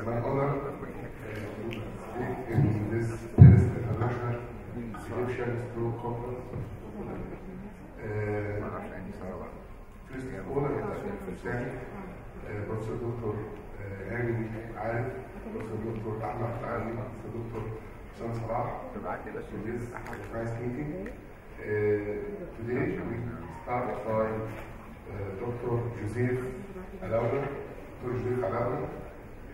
my honor to speak in this international Egyptian Stroke Conference. First of all, I would like to thank Professor Dr. Hadi Arif, Professor Dr. Ahmed Ali, Professor Dr. Sam Salah for this nice meeting. Today we start by Dr. Joseph Alaouna. Dr. Joseph Alaouna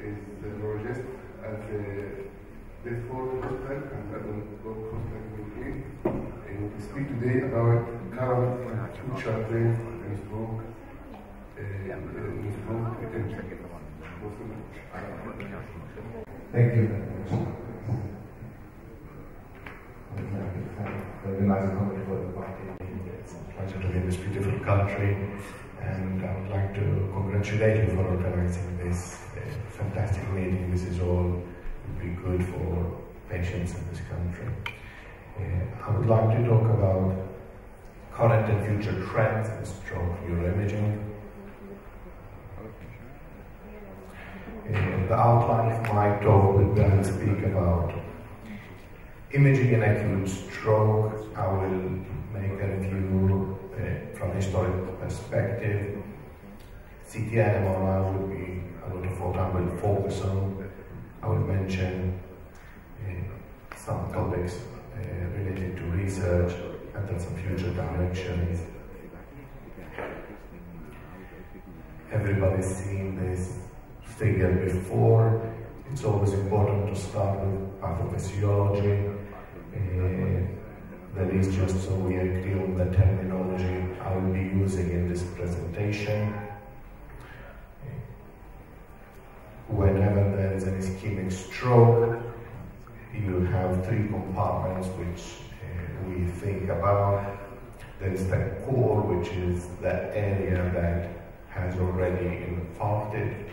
is the neurologist at the Bedford Hospital and Adult Hospital in Ukraine. And we speak today about current and future trends in stroke. Thank you very much. It's a pleasure to be in this beautiful country, and I would like to congratulate you for organizing this fantastic meeting. This is all would be good for patients in this country. I would like to talk about current and future trends in stroke neuroimaging. The outline of my talk will then speak about imaging in acute stroke. I will make a review from a historical perspective. CT and MRI will be a lot of what I will focus on. I will mention some topics related to research and then some future directions. Everybody's seen this figure before. It's always important to start with pathophysiology. That is just so we are clear on the terminology I will be using in this presentation. Whenever there is an ischemic stroke, you have three compartments which we think about. There is the core, which is the area that has already infarcted.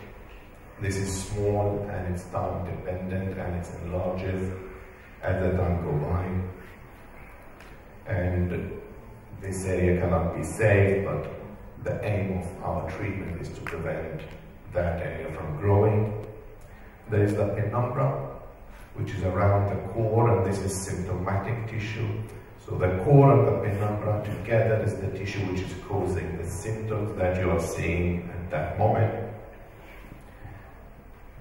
This is small and it's time dependent and it enlarges as the time goes by. And this area cannot be saved, but the aim of our treatment is to prevent that area from growing. There is the penumbra, which is around the core, and this is symptomatic tissue. So the core and the penumbra together is the tissue which is causing the symptoms that you are seeing at that moment.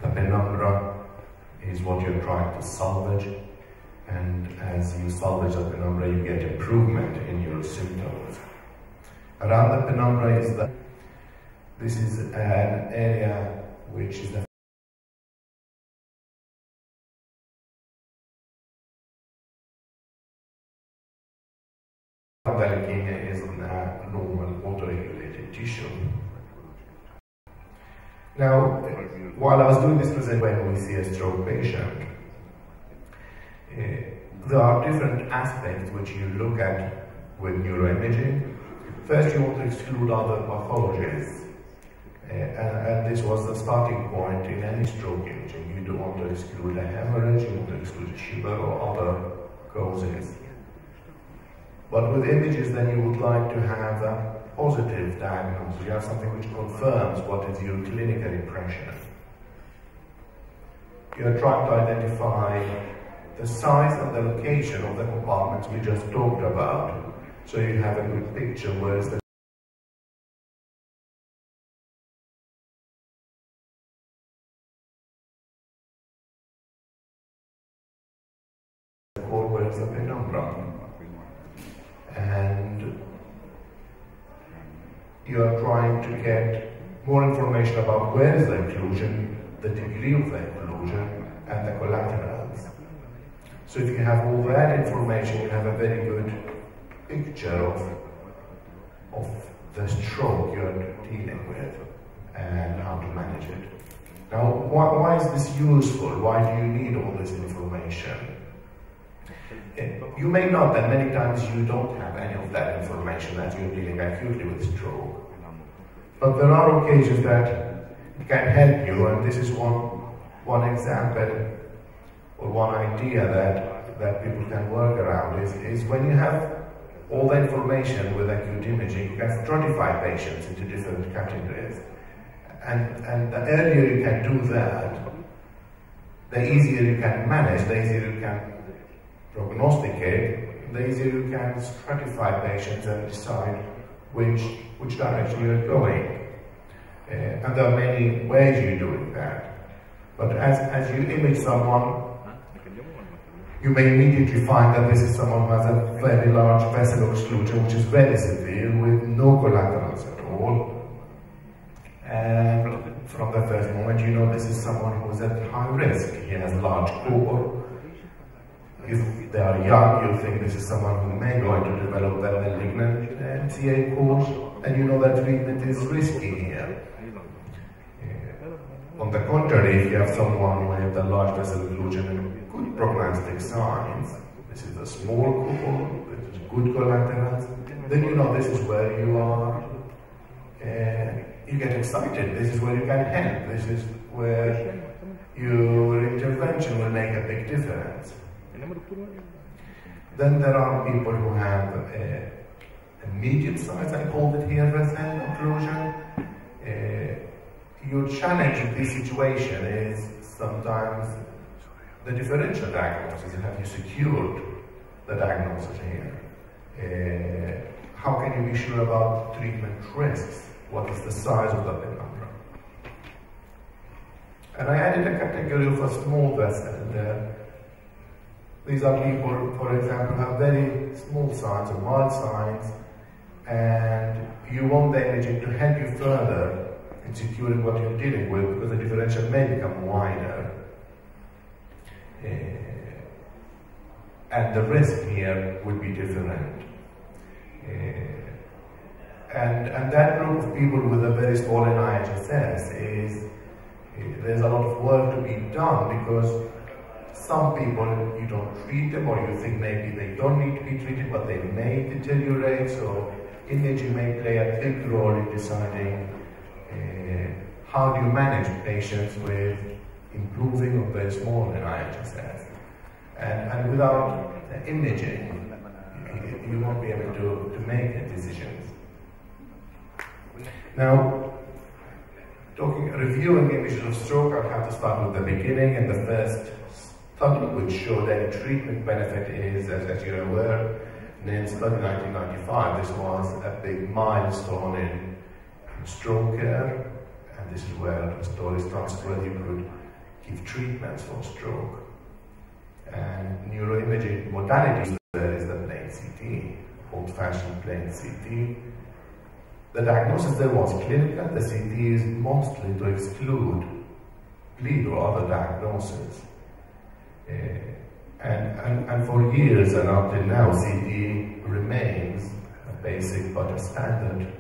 The penumbra is what you're trying to salvage, and as you salvage the penumbra, you get improvement in your symptoms. Around the penumbra is this is an area which is the leukemia is a normal auto-regulated tissue. Now, while I was doing this presentation, when we see a stroke patient, there are different aspects which you look at with neuroimaging. First, you want to exclude other pathologies, and this was the starting point in any stroke imaging. You don't want to exclude a hemorrhage, you want to exclude a shiver or other causes. But with images, then you would like to have a positive diagnosis. You have something which confirms what is your clinical impression. You are trying to identify the size and the location of the compartments we just talked about, so you have a good picture where is the core, where is the penumbra. And you are trying to get more information about where is the occlusion, the degree of the occlusion, and the collaterals. So if you have all that information, you have a very good picture of the stroke you're dealing with and how to manage it. Now, why is this useful? Why do you need all this information? You may not, and many times you don't have any of that information as you're dealing acutely with stroke. But there are occasions that it can help you, and this is one example or one idea that people can work around is when you have all the information with acute imaging, you can stratify patients into different categories. And the earlier you can do that, the easier you can manage, the easier you can prognosticate, the easier you can stratify patients and decide which direction you're going. And there are many ways you're doing that. But as you image someone, you may immediately find that this is someone who has a very large vessel occlusion, which is very severe, with no collaterals at all. And from the first moment, you know this is someone who is at high risk. He has a large core. If they are young, you think this is someone who may go into develop a malignant MCA course, and you know that treatment is risky here. On the contrary, if you have someone with a large vessel occlusion and good prognostic signs, this is a small core, this is good collaterals, then you know this is where you are, you get excited, this is where you can help, this is where your intervention will make a big difference. Then there are people who have a medium size, I called it here, vessel occlusion. Your challenge in this situation is sometimes the differential diagnosis. Have you secured the diagnosis here? How can you be sure about treatment risks? What is the size of the penumbra? And I added a category of a small vessel. These are people, for example, who have very small signs or mild signs, and you want the imaging to help you further in securing what you're dealing with, because the differential may become wider. And the risk here would be different. And that group of people with a very small NIHSS is, there's a lot of work to be done, because some people, you don't treat them, or you think maybe they don't need to be treated, but they may deteriorate, so imaging may play a big role in deciding how do you manage patients with improving or very small NIHSS. And without imaging, you won't be able to make decisions. Now, reviewing images of stroke, I'll have to start with the beginning, and the first study which showed any treatment benefit is, as you're aware, in study 1995. This was a big milestone in stroke care, and this is where the story starts, where you could give treatments for stroke. And neuroimaging modalities, there is the plain CT, old-fashioned plain CT. The diagnosis there was clinical. The CT is mostly to exclude bleed or other diagnoses. And for years and until now, CT remains a basic but a standard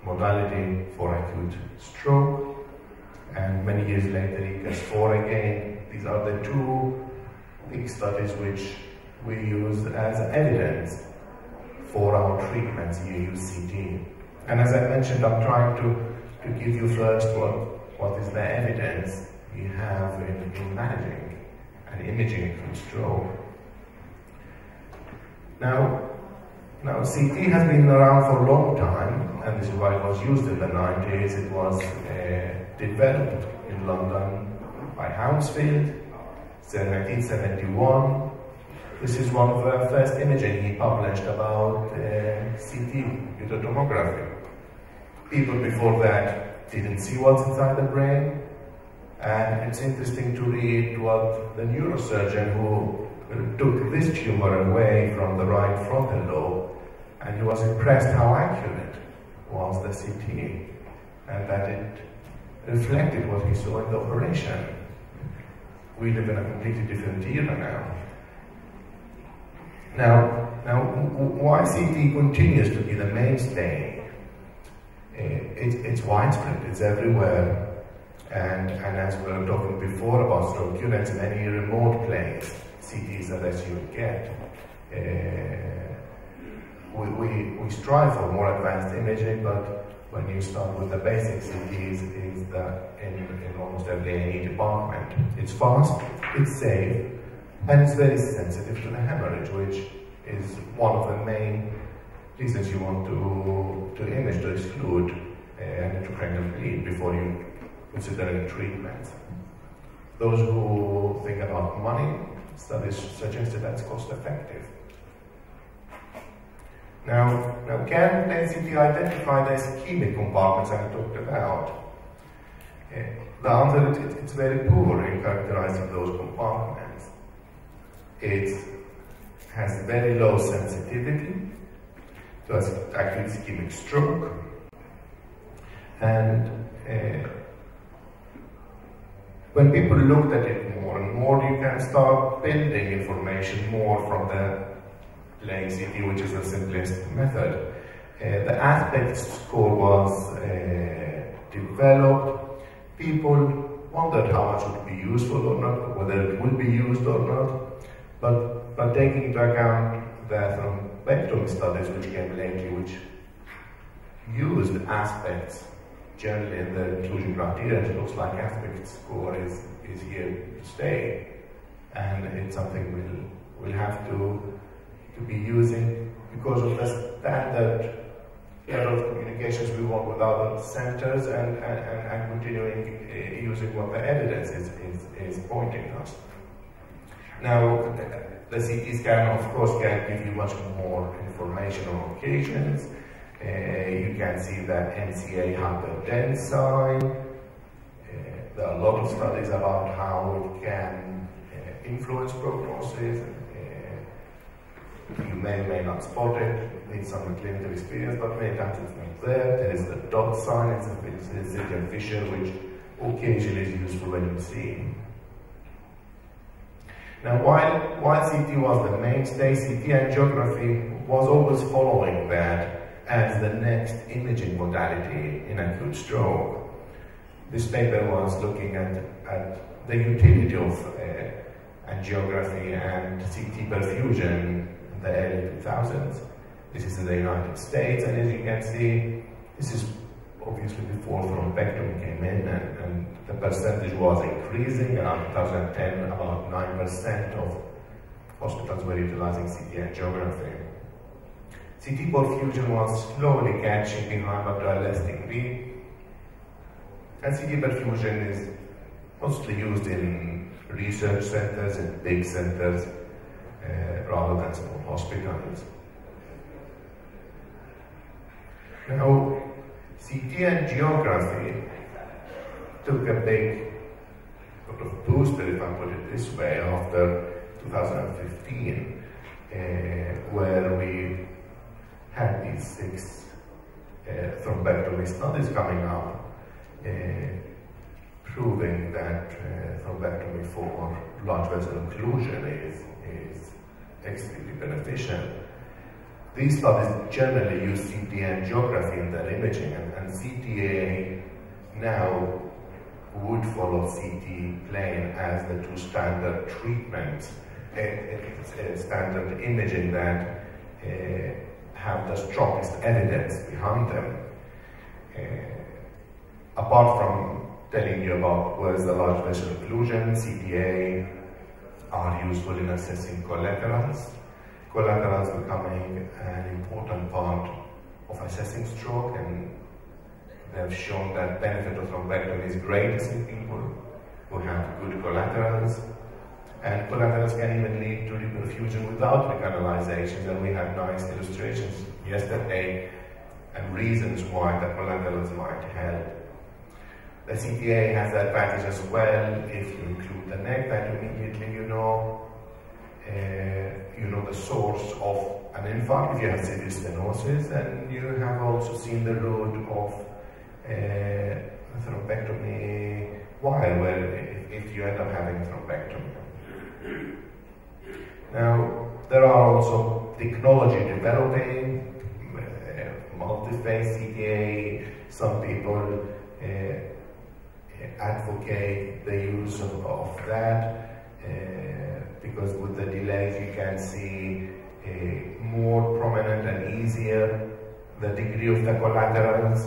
modality for acute stroke. And many years later, ECAS-4 again. These are the two big studies which we use as evidence for our treatments. You use CT. And as I mentioned, I'm trying to give you first what is the evidence we have in managing and imaging acute stroke. Now CT has been around for a long time, and this is why it was used in the 90s. It was developed in London by Hounsfield in 1971. This is one of the first imaging he published about CT, computer tomography. People before that didn't see what's inside the brain, and it's interesting to read what the neurosurgeon who took this tumor away from the right frontal lobe, and he was impressed how accurate was the CT, and that it reflected what he saw in the operation. We live in a completely different era now. Why CT continues to be the mainstay? It's widespread, it's everywhere. And as we were talking before about stroke units, in any remote place, CT is the best you would get. We strive for more advanced imaging, but when you start with the basic CTs, is that in almost every A&E department. It's fast, it's safe, and it's very sensitive to the hemorrhage, which is one of the main reasons you want to image, to exclude an intracranial bleed before you consider any treatment. Those who think about money, studies suggested that's cost effective. Now can density identify the ischemic compartments I talked about? The answer, it's very poor in characterizing those compartments. It has very low sensitivity to acute ischemic stroke, and when people looked at it more and more, you can start building information more from the plain CT, which is the simplest method. The aspect score was developed. People wondered how much would be useful or not, whether it would be used or not, but taking into account the thrombectomy studies which came lately, which used aspects generally in the inclusion criteria, it looks like aspect score is here to stay, and it's something we'll have to be using because of the standard level of communications we want with other centers and continuing using what the evidence is pointing us. Now, the CT scan, of course, can give you much more information on occasions. You can see that MCA hypertensile. There are a lot of studies about how it can influence prognosis. You may or may not spot it, need some clinical experience, but many times it's not there. There is the dot sign, it's a Zildjian fissure, which occasionally is useful when you see. Now, while CT was the mainstay, CT angiography was always following that as the next imaging modality in acute stroke. This paper was looking at the utility of angiography and CT perfusion in the early 2000s. This is in the United States, and as you can see, this is obviously before thrombectomy came in, and the percentage was increasing. Around 2010, about 9% of hospitals were utilizing CT angiography. CT perfusion was slowly catching behind, but to a less degree. And CT perfusion is mostly used in research centers and big centers rather than small hospitals. Now, CT angiography took a big sort of booster, if I put it this way, after 2015, where we had these 6 thrombectomy studies coming up, proving that thrombectomy for large vessel occlusion is extremely beneficial. These studies generally use CT angiography in their imaging, and CTA now would follow CT plane as the 2 standard treatments, standard imaging that have the strongest evidence behind them. Apart from telling you about where's the large vessel occlusion, CTA are useful in assessing collaterals. Collaterals becoming an important part of assessing stroke, and they have shown that benefit of thrombectomy is greatest in people who have good collaterals. And collaterals can even lead to reperfusion without recanalizations, and we had nice illustrations yesterday and reasons why the collaterals might help. The CTA has the advantage as well. If you include the neck, that immediately you know the source of an infarct if you have severe stenosis, and you have also seen the route of thrombectomy wire, where if you end up having thrombectomy. Now, there are also technology developing, multi-phase CTA. Some people advocate the use of that because with the delays you can see more prominent and easier the degree of the collaterals.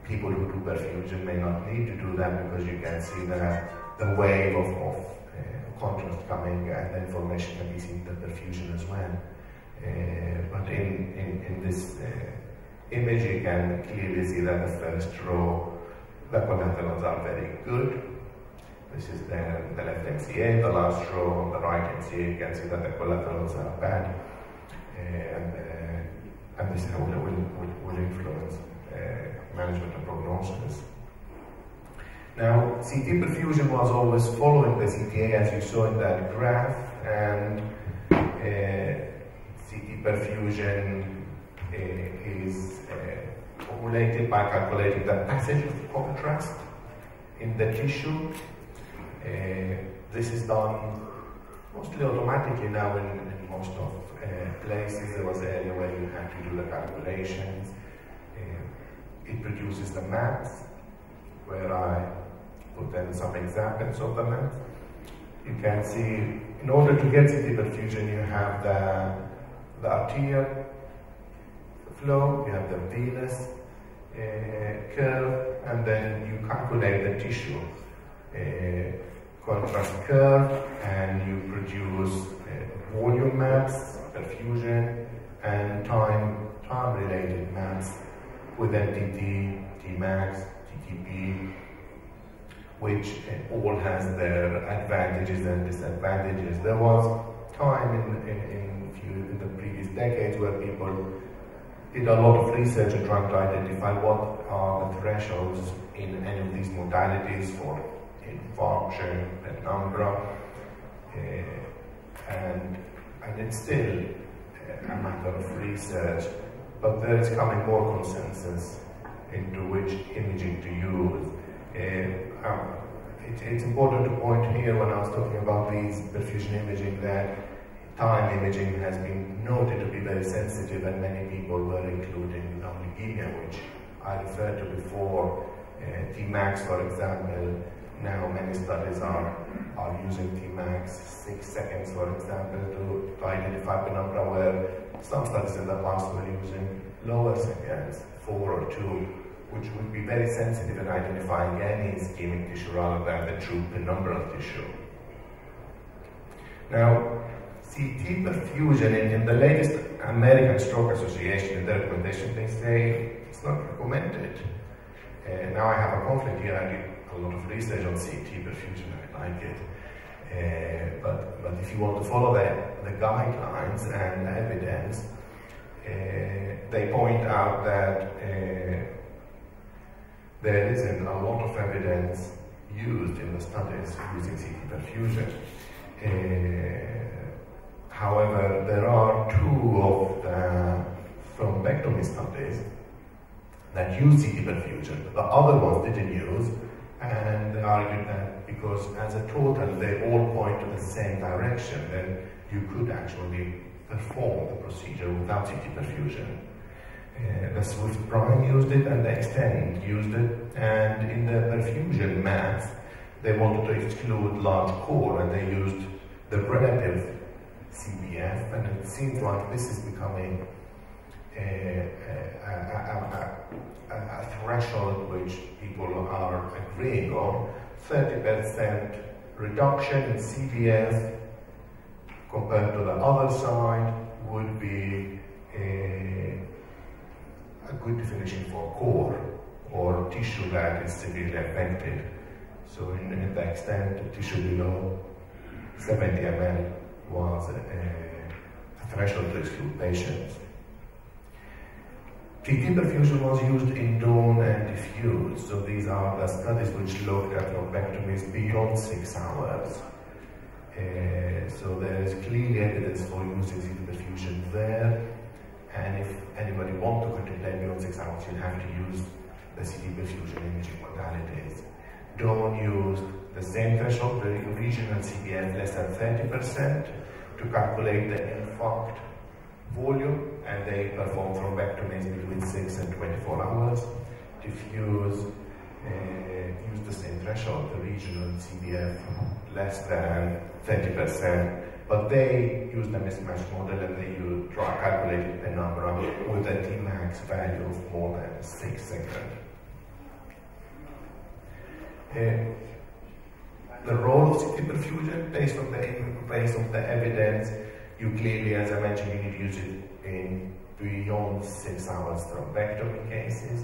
People who do perfusion may not need to do that because you can see the wave of contrast coming, and the information can be seen in the perfusion as well. But in this image, you can clearly see that the first row, the collaterals are very good. This is then the left MCA, the last row on the right MCA. You can see that the collaterals are bad, and this will influence management and prognosis. Now, CT perfusion was always following the CTA, as you saw in that graph, and CT perfusion is related by calculating the passage of contrast in the tissue. This is done mostly automatically now in most of places. There was an area where you had to do the calculations. It produces the maps, where I put in some examples of the maps. You can see, in order to get CT perfusion, you have the arterial flow, you have the venous curve, and then you calculate the tissue contrast curve, and you produce volume maps, perfusion, and time-related maps with NTT, Tmax, TTP, which all has their advantages and disadvantages. There was time in the previous decades where people did a lot of research and trying to identify what are the thresholds in any of these modalities for infarction, penumbra, and it's still a matter of research, but there is coming more consensus into which imaging to use. It's important to point here, when I was talking about these perfusion imaging, that time imaging has been noted to be very sensitive, and many people were including leukemia, which I referred to before. Tmax, for example, now many studies are using Tmax 6 seconds, for example, to identify penumbra, where some studies in the past were using lower seconds, 4 or 2, which would be very sensitive in identifying any ischemic tissue rather than the true penumbral tissue. Now, CT perfusion, in the latest American Stroke Association, in their recommendation, they say it's not recommended. Now I have a conflict here. I did a lot of research on CT perfusion. I like it. But if you want to follow the guidelines and evidence, they point out that there isn't a lot of evidence used in the studies using CT perfusion. However, there are 2 of the thrombectomy studies that use CT perfusion. The other ones didn't use, and they argued that because as a total they all point to the same direction, then you could actually perform the procedure without CT perfusion. The Swift Prime used it, and the Extend used it, and in the perfusion maps they wanted to exclude large core, and they used the relative CPF, and it seems like this is becoming a threshold which people are agreeing on. 30% reduction in CPF compared to the other side would be a good definition for core or tissue that is severely affected. So in the Extend, tissue below 70 ml was a threshold to exclude patients. CT perfusion was used in DAWN and DIFFUSE, so these are the studies which looked at thrombectomies beyond 6 hours. So there is clearly evidence for using CT perfusion there, and if anybody wants to contemplate beyond 6 hours, you have to use the CT perfusion imaging modalities. DAWN used the same threshold, the regional CPF less than 30%, to calculate the infarct volume, and they performed thrombectomies between 6 and 24 hours. DIFFUSE used the same threshold, the regional CPF less than 30%, but they used the mismatch model, and they calculated penumbra with a Tmax value of more than 6 seconds. The role of CT perfusion, based on the evidence, you clearly, as I mentioned, you need to use it in beyond 6 hours thrombectomy cases.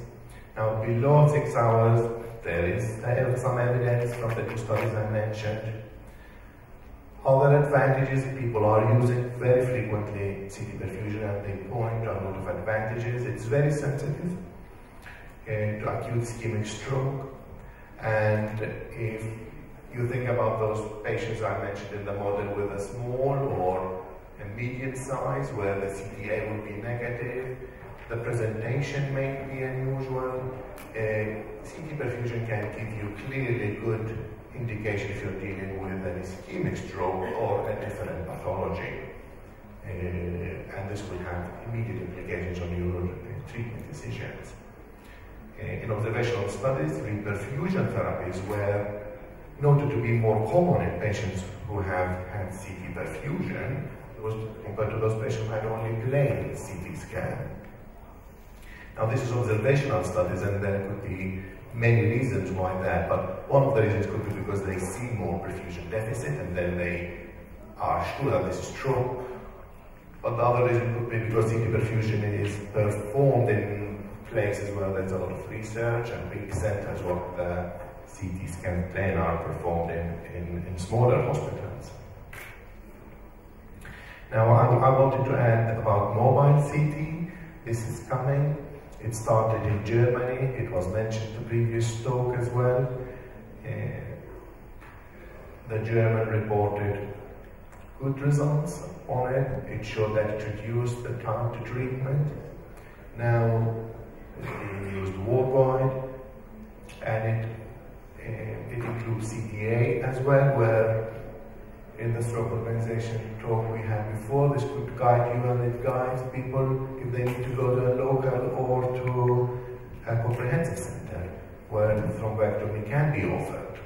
Now, below 6 hours, there is some evidence from the two studies I mentioned. Other advantages, people are using very frequently CT perfusion, and they point to a lot of advantages. It's very sensitive to acute ischemic stroke, and if you think about those patients I mentioned in the model with a small or a medium size where the CTA will be negative, the presentation may be unusual. CT perfusion can give you clearly good indication if you're dealing with an ischemic stroke or a different pathology. And this will have immediate implications on your treatment decisions. In observational studies, reperfusion therapies were noted to be more common in patients who have had CT perfusion compared to those patients who had only plain CT scan. Now, this is observational studies, and there could be many reasons why that, but one of the reasons could be because they see more perfusion deficit, and then they are sure that this is true. But the other reason could be because CT perfusion is performed in places where there's a lot of research and big centers where the CT scan plain are performed in smaller hospitals. Now, I wanted to add about mobile CT. This is coming. It started in Germany. It was mentioned the previous talk as well. The German reported good results on it. It showed that it reduced the time to treatment. Now, it's being used worldwide, and it includes CTA as well, where in the stroke organization talk we had before, this could guide you, and it guides people if they need to go to a local or to a comprehensive center where thrombectomy can be offered.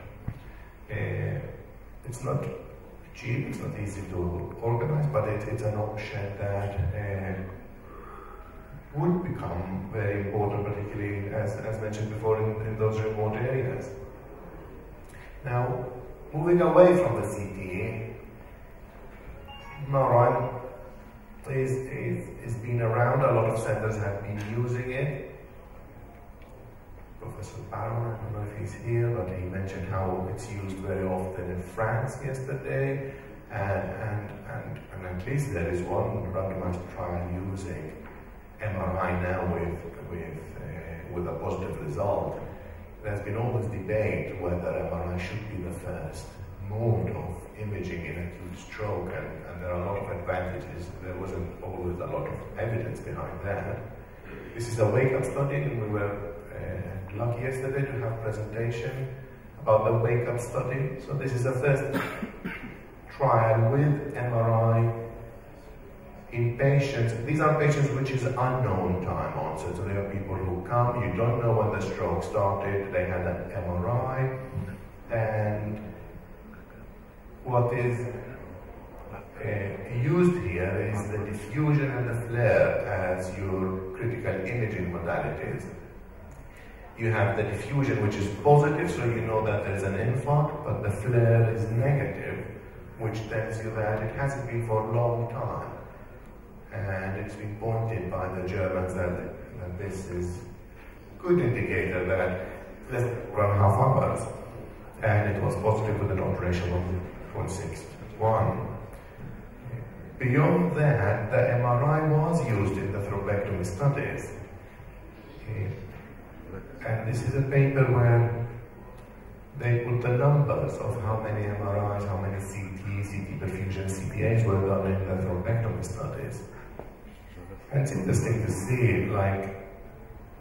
It's not cheap, it's not easy to organize, but it's an option that would become very important, particularly as mentioned before in those remote areas. Now, moving away from the CTA, MRI is been around. A lot of centers have been using it. Professor Baron, I don't know if he's here, but he mentioned how it's used very often in France yesterday, and at least there is one randomized trial using MRI now with a positive result. There's been always debate whether MRI should be the first mode of imaging in acute stroke, and there are a lot of advantages. There wasn't always a lot of evidence behind that. This is a wake-up study, and we were lucky yesterday to have a presentation about the wake-up study. So this is the first trial with MRI in patients. These are patients which is unknown time onset. So there are people who come, you don't know when the stroke started, they had an MRI, and what is used here is the diffusion and the flare as your critical imaging modalities. You have the diffusion, which is positive, so you know that there's an infarct, but the flare is negative, which tells you that it hasn't been for a long time. And it's been pointed by the Germans that this is a good indicator that less than 1.5 hours, and it was positive with an odds ratio of 0.61. Beyond that, the MRI was used in the thrombectomy studies. And this is a paper where they put the numbers of how many MRIs, how many CT perfusion, CTAs were done in the thrombectomy studies. And it's interesting to see, like,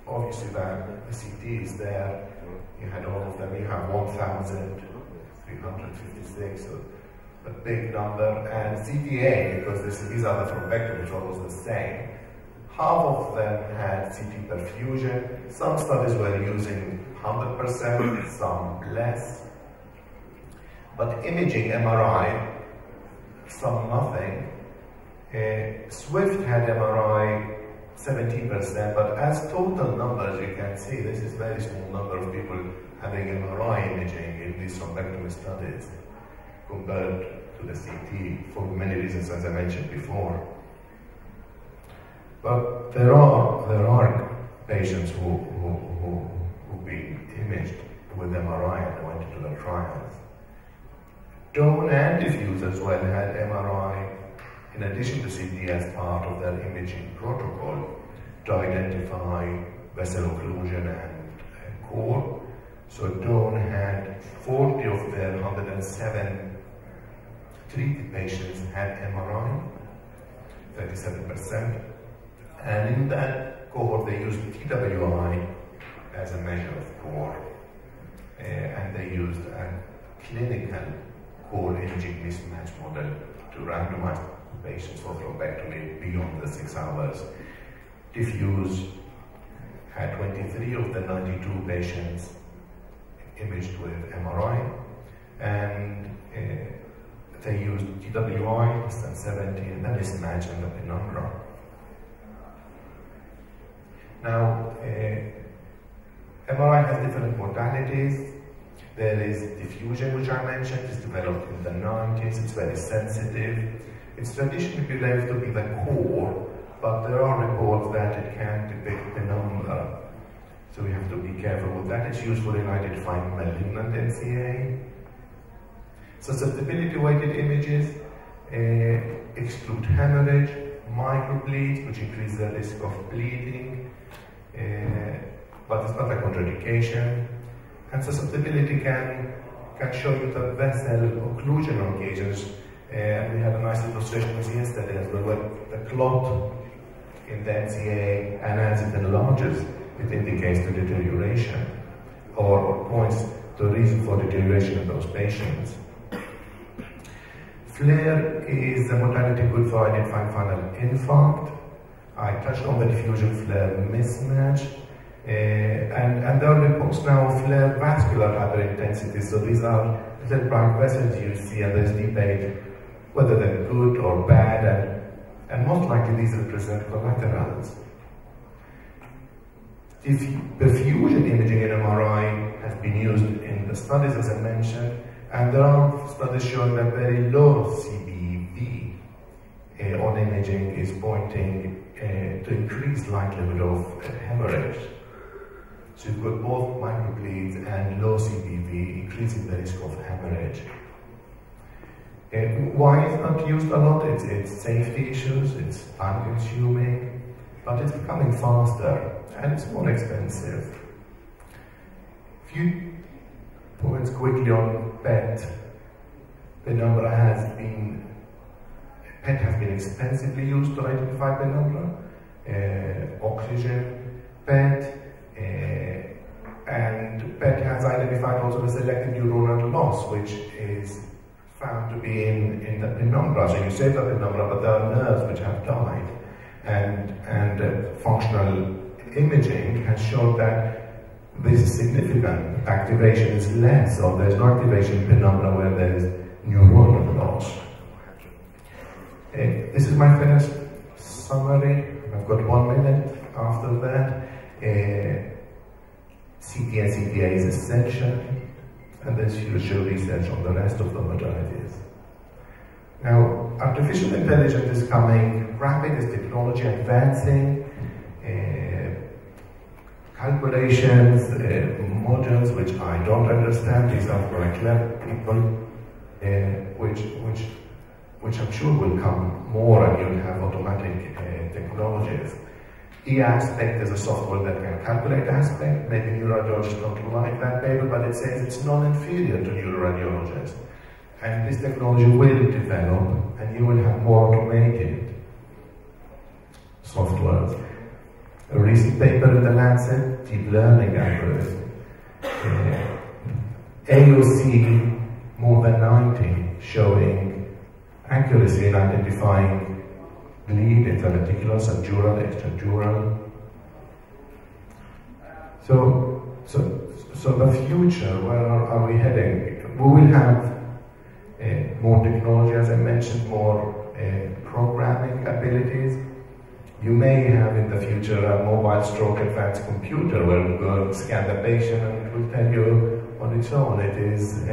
obviously that the CT is there, you had all of them, you have 1,356, so a big number, and CTA, because these are the thrombectomy trials, the same. Half of them had CT perfusion. Some studies were using 100%, some less. But imaging MRI, some nothing. Swift had MRI 17%, but as total numbers, you can see this is a very small number of people having MRI imaging in these thrombectomy studies compared to the CT for many reasons, as I mentioned before. But there are patients who who've been imaged with MRI and went into the trials. Dawn and Diffuse as well had MRI in addition to CT as part of their imaging protocol to identify vessel occlusion and core. So Dawn had 40 of their 107 treated patients had MRI, 37%. And in that cohort, they used TWI as a measure of core. And they used a clinical core imaging mismatch model to randomize patients for thrombectomy beyond the 6 hours. Diffuse had 23 of the 92 patients imaged with MRI, and they used TWI, less than 70, and the mismatch and the penumbra. Now, MRI has different modalities. There is diffusion, which I mentioned, it's developed in the 90s, it's very sensitive. It's traditionally believed to be the core, but there are reports that it can depict penumbra. So we have to be careful with that. It's useful in identifying malignant NCA. Susceptibility weighted images exclude hemorrhage, microbleeds, which increase the risk of bleeding, but it's not a contraindication. And susceptibility can show you the vessel occlusion on occasions. We had a nice illustration yesterday as well, where the clot in the NCA, and as it enlarges, it indicates the deterioration or points to the reason for deterioration of those patients. FLAIR is the modality good for identifying final infarct. I touched on the diffusion FLAIR mismatch. And there are reports now of FLAIR vascular hyperintensity. So these are little bright vessels you see, and there's debate whether they're good or bad, and most likely these represent collaterals. Perfusion imaging in MRI has been used in the studies, as I mentioned, and there are studies showing that very low CBV on imaging is pointing to increased likelihood of hemorrhage. So you've got both microbleeds and low CBV increasing the risk of hemorrhage. Why it's not used a lot? It's safety issues, it's time consuming, but it's becoming faster and it's more expensive. A few points quickly on PET. Penumbra has been extensively used to identify penumbra, oxygen, PET, and PET has identified also the selective neuronal loss, which is found to be in the penumbra. So you save the penumbra, but there are nerves which have died. And functional imaging has shown that this is significant. Activation is less, or there's no activation in penumbra where there's neuronal loss. This is my finished summary. I've got 1 minute after that. CT and CTA is essential, and there's future research on the rest of the modalities. Now, artificial intelligence is coming rapid, is technology advancing, calculations, models which I don't understand, these are for clever people, which I'm sure will come more, and you'll have automatic technologies. E-Aspect is a software that can calculate aspect. Maybe neuroradiologists don't like that paper, but it says it's non-inferior to neuroradiologists. And this technology will develop, and you will have more automated softwares. A recent paper in the Lancet, deep learning algorithm. AOC more than 90, showing accuracy in identifying bleed, intrareticular, subdural, extradural. So the future, where are we heading? We will have more technology, as I mentioned, more programming abilities. You may have in the future a mobile stroke advanced computer where you go and scan the patient and it will tell you on its own it is,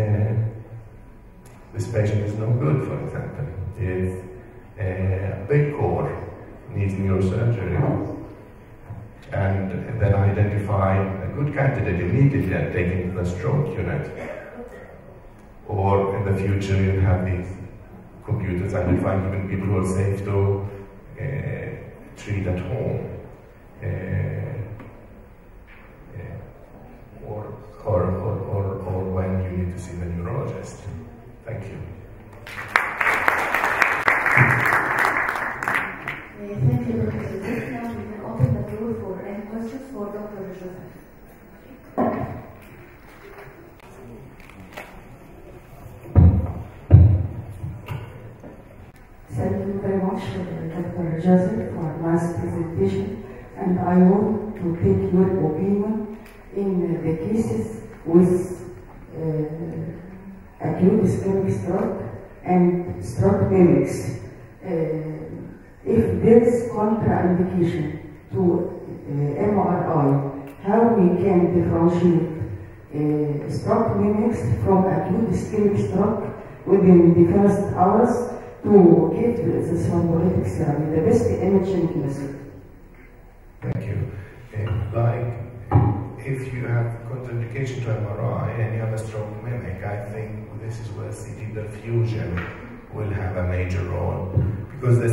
this patient is no good, for example. If a big core needs neurosurgery. and then identify a good candidate immediately and take him to the stroke unit. Or in the future, you have these computers identifying even people who are safe to treat at home. Or when you need to see the neurologist. Thank you. Thank you, Dr. Joseph. Now we can open the floor for any questions for Dr. Joseph. Thank you very much, Dr. Joseph, for a nice presentation. And I want to take your opinion in the cases with acute ischemic stroke and stroke mimics. If there is contraindication to MRI, how we can differentiate stroke mimics from acute ischemic stroke within the first hours to give the thrombolytic therapy, the best imaging method? Thank you. If you have contraindication to MRI and you have a stroke mimic, I think this is where CT perfusion will have a major role. Because the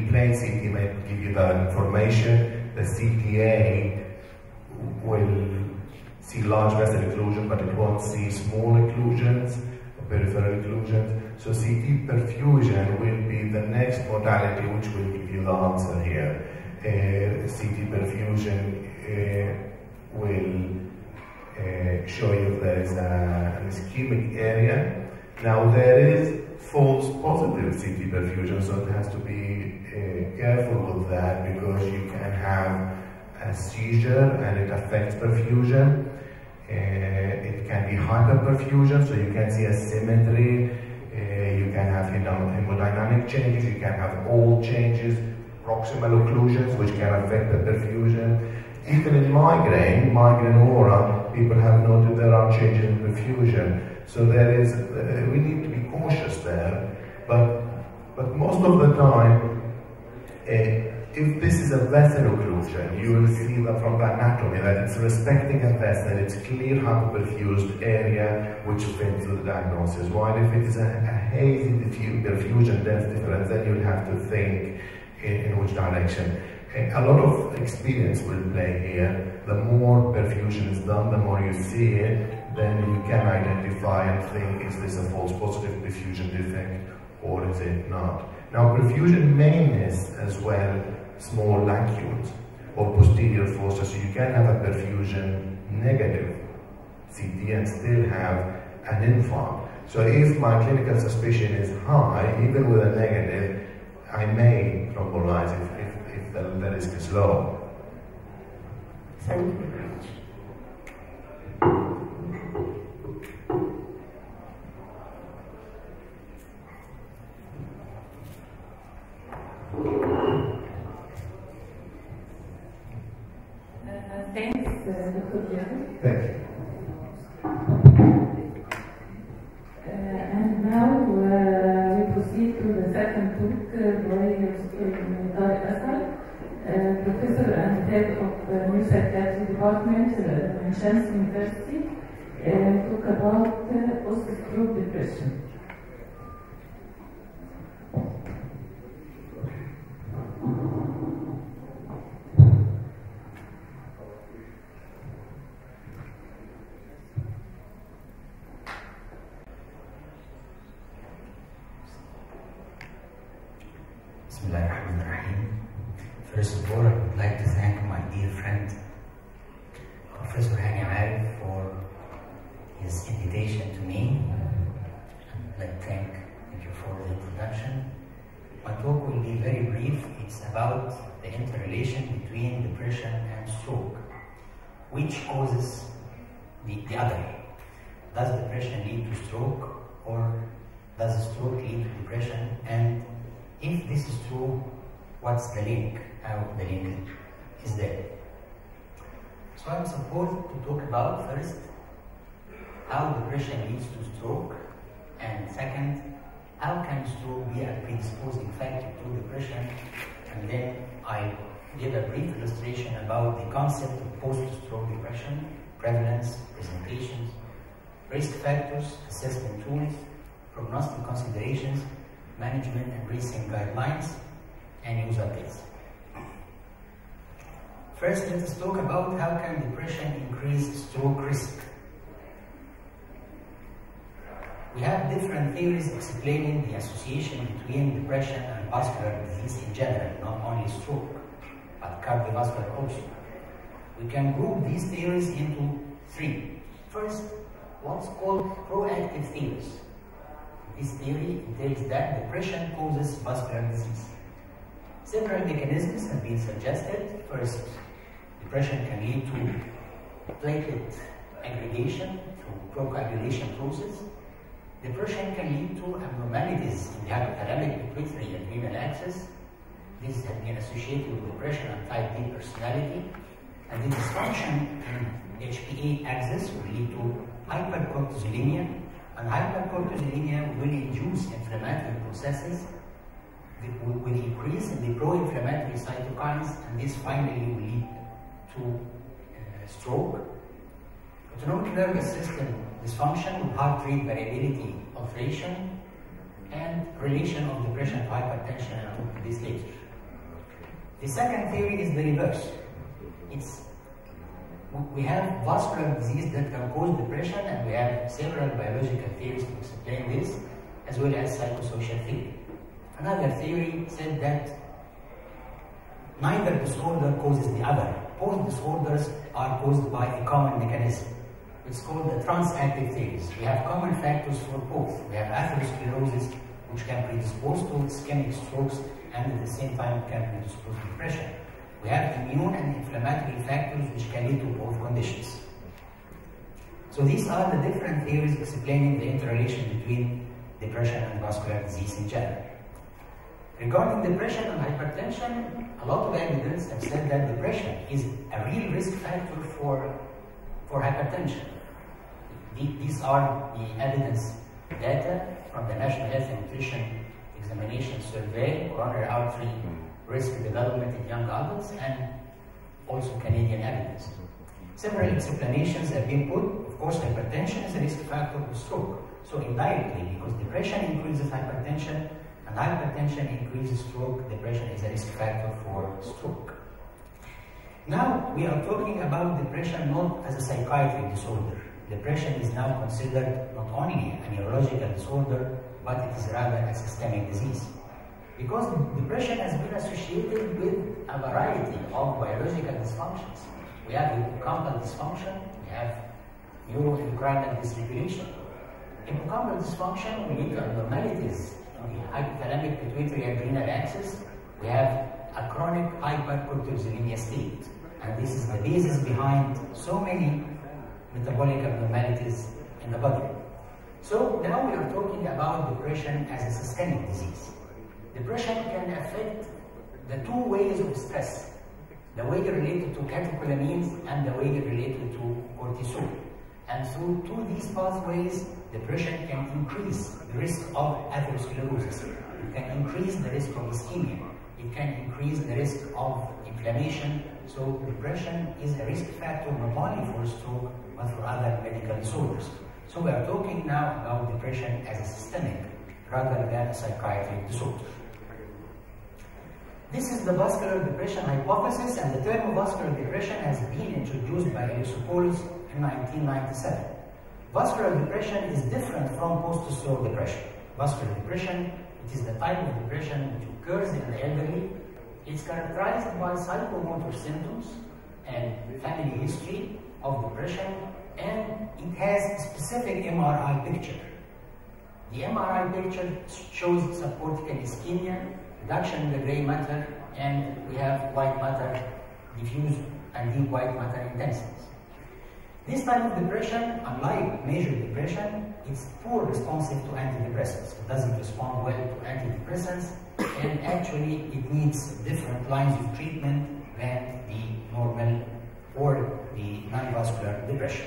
plain CT may give you that information, the CTA will see large vessel occlusion, but it won't see small occlusions, peripheral occlusions. So CT perfusion will be the next modality which will give you the answer here. CT perfusion will show you if there is an ischemic area. Now there is false positive CT perfusion, so it has to be careful with that, because you can have a seizure and it affects perfusion. It can be hyperperfusion, so you can see asymmetry. You can have hemodynamic changes, you can have all changes, proximal occlusions which can affect the perfusion. Even in migraine aura, people have noted there are changes in perfusion. So there is, we need to be cautious there. But most of the time, if this is a vessel occlusion, you will see that from the anatomy that it's respecting a vessel, it's clear hyperperfused area which fits the diagnosis. While if it is a hazy perfusion depth difference, then you'll have to think in which direction. A lot of experience will play here. The more perfusion is done, the more you see it, then you can identify and think, is this a false positive perfusion defect or is it not? Now perfusion may miss as well small lacunes or posterior fossa, so you can have a perfusion negative CT and still have an infarct. So if my clinical suspicion is high, even with a negative, I may thrombolyze if the risk is low. Thank you very much. Thanks, Dr. Joseph. Thank you. And now we proceed to the second talk by Dr. Asad, Professor and Head of Neuropsychiatry Department in Chance University, talk about post-stroke depression. First of all, I would like to thank my dear friend, Professor Hani Arif, for his invitation to me. I'd like to thank you for the introduction. My talk will be very brief. It's about the interrelation between depression and stroke. Which causes the other? Does depression lead to stroke, or does stroke lead to depression? And if this is true, what's the link? How the link is there? So I'm supposed to talk about first how depression leads to stroke, and second, how can stroke be a predisposing factor to depression, and then I give a brief illustration about the concept of post-stroke depression, prevalence, presentations, risk factors, assessment tools, prognostic considerations, management and racing guidelines, and user case. First, let us talk about how can depression increase stroke risk. We have different theories explaining the association between depression and vascular disease in general, not only stroke, but cardiovascular also. We can group these theories into three. First, what's called proactive theories. This theory entails that depression causes vascular disease. Several mechanisms have been suggested. First, depression can lead to platelet aggregation through procoagulation process. Depression can lead to abnormalities in the hypothalamic pituitary adrenal axis. These have been associated with depression and type D personality. And the dysfunction in HPA axis will lead to hypercortisolemia, and hypercortisolemia will induce inflammatory processes with increase in the pro-inflammatory cytokines, and this finally will lead to stroke. Autonomic nervous system dysfunction with heart rate variability, alteration, and relation of depression to hypertension, and I'll talk to this later. The second theory is the reverse. We have vascular disease that can cause depression, and we have several biological theories to explain this, as well as psychosocial theory. Another theory said that neither disorder causes the other. Both disorders are caused by a common mechanism. It's called the transactive theories. We have common factors for both. We have atherosclerosis, which can predispose to ischemic strokes, and at the same time can predispose to depression. We have immune and inflammatory factors which can lead to both conditions. So these are the different theories explaining the interrelation between depression and vascular disease in general. Regarding depression and hypertension, a lot of evidence have said that depression is a real risk factor for hypertension. These are the evidence data from the National Health and Nutrition Examination Survey, coronary artery risk development in young adults, and also Canadian evidence. Several explanations have been put. Of course, hypertension is a risk factor for stroke. So indirectly, because depression increases hypertension and hypertension increases stroke, depression is a risk factor for stroke. Now, we are talking about depression not as a psychiatric disorder. Depression is now considered not only a neurological disorder, but it is rather a systemic disease. Because depression has been associated with a variety of biological dysfunctions. We have hippocampal dysfunction, we have neuroendocrinal dysregulation. Hippocampal dysfunction will lead to abnormalities in the hypothalamic pituitary adrenal axis. We have a chronic hypercortisolemia state, and this is the basis behind so many metabolic abnormalities in the body. So now we are talking about depression as a systemic disease. Depression can affect the two ways of stress, the way related to catecholamines and the way related to cortisol. And through these pathways, depression can increase the risk of atherosclerosis. It can increase the risk of ischemia. It can increase the risk of inflammation. So depression is a risk factor not only for stroke, but for other medical disorders. So we are talking now about depression as a systemic rather than a psychiatric disorder. This is the vascular depression hypothesis, and the term vascular depression has been introduced by Alexopoulos in 1997. Vascular depression is different from post-stroke depression. Vascular depression, it is the type of depression which occurs in the elderly. It's characterized by psychomotor symptoms and family history of depression, and it has a specific MRI picture. The MRI picture shows subcortical ischemia, reduction in the gray matter, and we have white matter diffuse and deep white matter intensities. This type of depression, unlike major depression, it's poor responsive to antidepressants. It doesn't respond well to antidepressants, and actually it needs different lines of treatment than the normal or the non-vascular depression.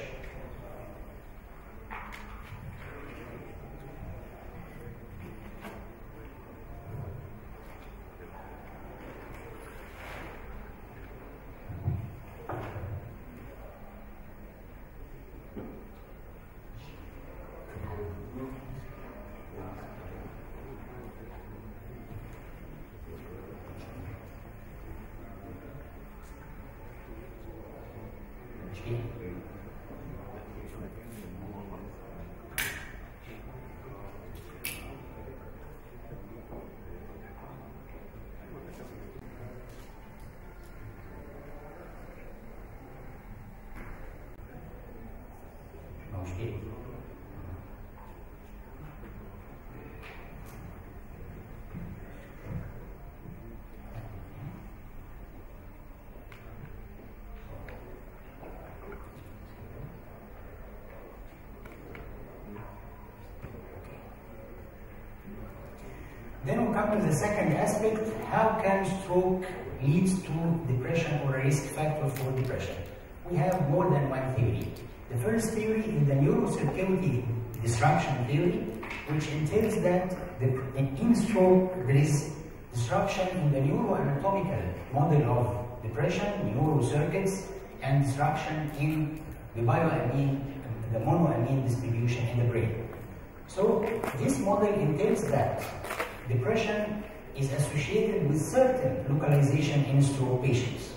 Then we come to the second aspect, how can stroke leads to depression or a risk factor for depression? We have more than one theory. The first theory is the neurocircuitry disruption theory, which entails that in stroke there is disruption in the neuroanatomical model of depression, neurocircuits, and disruption in the bioamine, the monoamine distribution in the brain. So this model entails that depression is associated with certain localization in stroke patients.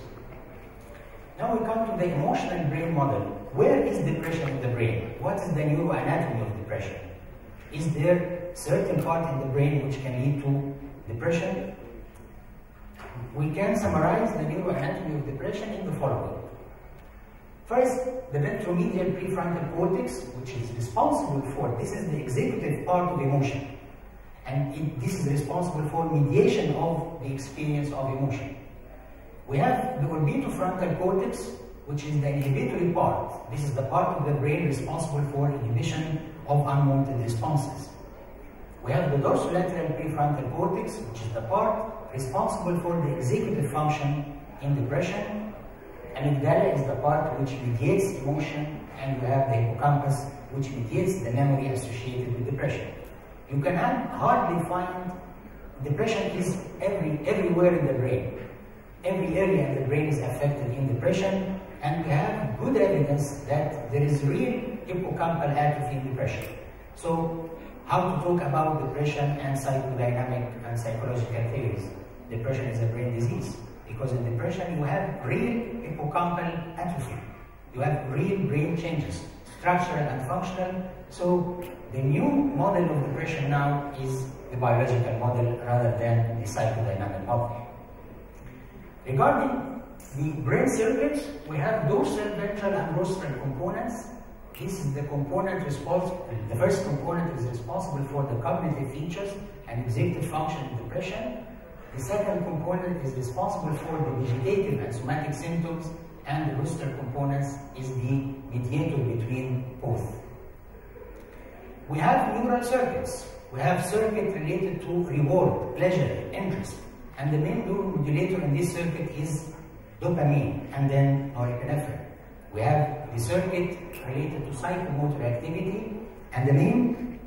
Now we come to the emotional brain model. Where is depression in the brain? What is the neuroanatomy of depression? Is there certain part in the brain which can lead to depression? We can summarize the neuroanatomy of depression in the following. First, the ventromedial prefrontal cortex, which is responsible for, this is the executive part of emotion, and this is responsible for mediation of the experience of emotion. We have the orbitofrontal cortex, which is the inhibitory part. This is the part of the brain responsible for inhibition of unwanted responses. We have the dorsolateral prefrontal cortex, which is the part responsible for the executive function in depression. Amygdala is the part which mediates emotion, and you have the hippocampus, which mediates the memory associated with depression. You can hardly find depression is everywhere in the brain. Every area in the brain is affected in depression, and we have good evidence that there is real hippocampal atrophy in depression. So, how to talk about depression and psychodynamic and psychological theories? Depression is a brain disease, because in depression you have real hippocampal atrophy. You have real brain changes, structural and functional. So, the new model of depression now is the biological model rather than the psychodynamic model. Regarding the brain circuits, we have dorsal, ventral, and rostral components. This is the component responsible, the first component is responsible for the cognitive features and executive function in depression. The second component is responsible for the vegetative and somatic symptoms, and the rostral components is the mediator between both. We have neural circuits. We have circuit related to reward, pleasure, interest. And the main neuromodulator in this circuit is dopamine and then norepinephrine. We have the circuit related to psychomotor activity, and the main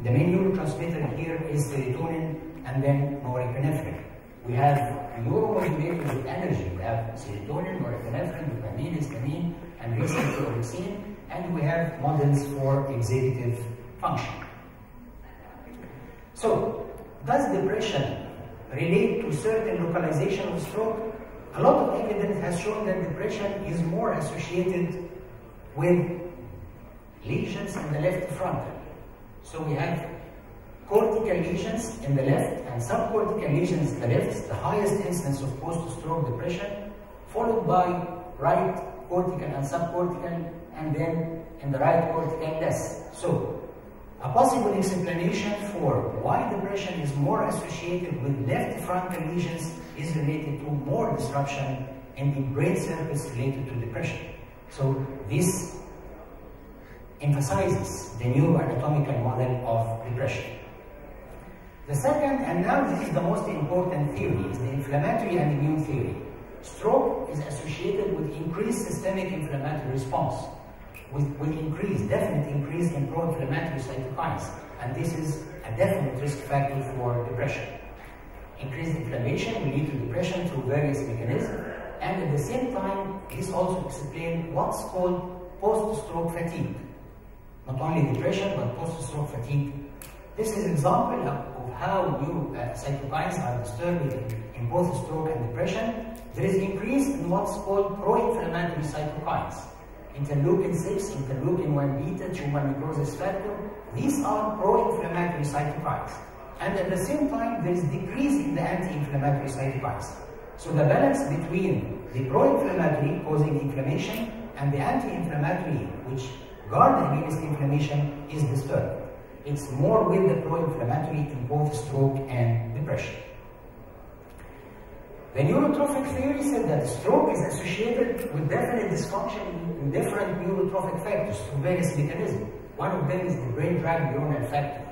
neurotransmitter here is serotonin and then norepinephrine. We have neuromodulators with energy. We have serotonin, norepinephrine, dopamine, histamine, and recently orexin, and we have models for executive function. So, does depression relate to certain localization of stroke? A lot of evidence has shown that depression is more associated with lesions in the left frontal. So we have cortical lesions in the left and subcortical lesions in the left, the highest instance of post-stroke depression, followed by right cortical and subcortical, and then in the right cortical less. So a possible explanation for why depression is more associated with left frontal lesions is related to more disruption in the brain circuits related to depression. So this emphasizes the neuroanatomical model of depression. The second, and now this is the most important theory, is the inflammatory and immune theory. Stroke is associated with increased systemic inflammatory response, with definite increase in pro-inflammatory cytokines, and this is a definite risk factor for depression. Increased inflammation will lead to depression through various mechanisms, and at the same time, this also explains what's called post-stroke fatigue. Not only depression, but post-stroke fatigue. This is an example of how cytokines are disturbed in both stroke and depression. There is increase in what's called pro-inflammatory cytokines. Interleukin-6, interleukin-1 beta, tumor necrosis factor. These are pro-inflammatory cytokines. And at the same time, there is decrease in the anti-inflammatory cytokines. So the balance between the pro-inflammatory causing inflammation and the anti-inflammatory which guard against inflammation is disturbed. It's more with the pro-inflammatory in both stroke and depression. The neurotrophic theory said that stroke is associated with definite dysfunction in different neurotrophic factors through various mechanisms. One of them is the brain-derived neuronal factor.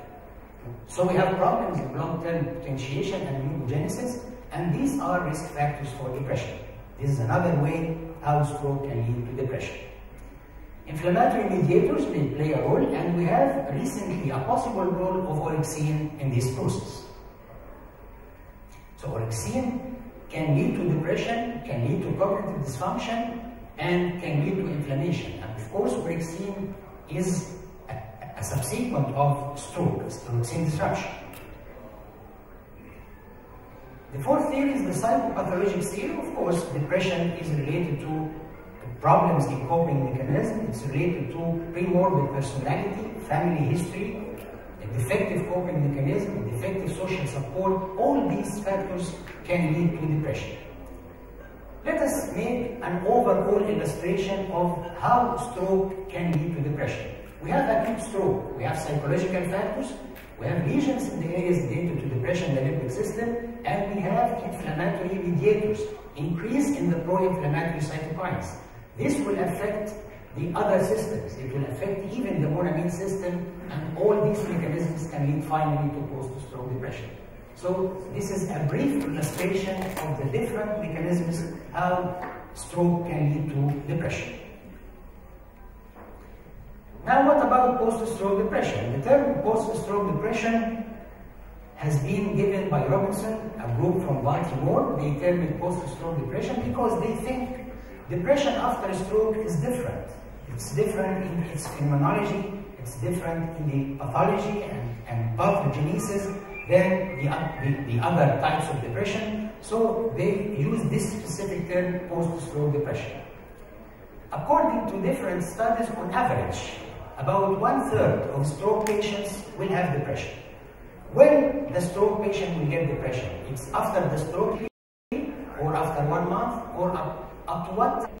So we have problems in long-term potentiation and mucogenesis, and these are risk factors for depression. This is another way how stroke can lead to depression. Inflammatory mediators may play a role, and we have recently a possible role of orexin in this process. So orexin can lead to depression, can lead to cognitive dysfunction, and can lead to inflammation. And of course, orexin is a subsequent of stroke, orexin disruption. The fourth theory is the psychopathologic theory. Of course, depression is related to problems in coping mechanism. It's related to pre-morbid personality, family history, a defective coping mechanism, defective social support. All these factors can lead to depression. Let us make an overall illustration of how stroke can lead to depression. We have acute stroke, we have psychological factors, we have lesions in the areas related to depression, the limbic system, and we have inflammatory mediators, increase in the pro-inflammatory cytokines. This will affect the other systems. It will affect even the monoamine system, and all these mechanisms can lead finally to post-stroke depression. So this is a brief illustration of the different mechanisms how stroke can lead to depression. Now what about post-stroke depression? The term post-stroke depression has been given by Robinson, a group from Baltimore. They term it post-stroke depression because they think depression after a stroke is different. It's different in its phenomenology, it's different in the pathology and pathogenesis than the other types of depression. So they use this specific term, post-stroke depression. According to different studies, on average, about 1/3 of stroke patients will have depression. When the stroke patient will get depression, it's after the stroke or after 1 month or up to what?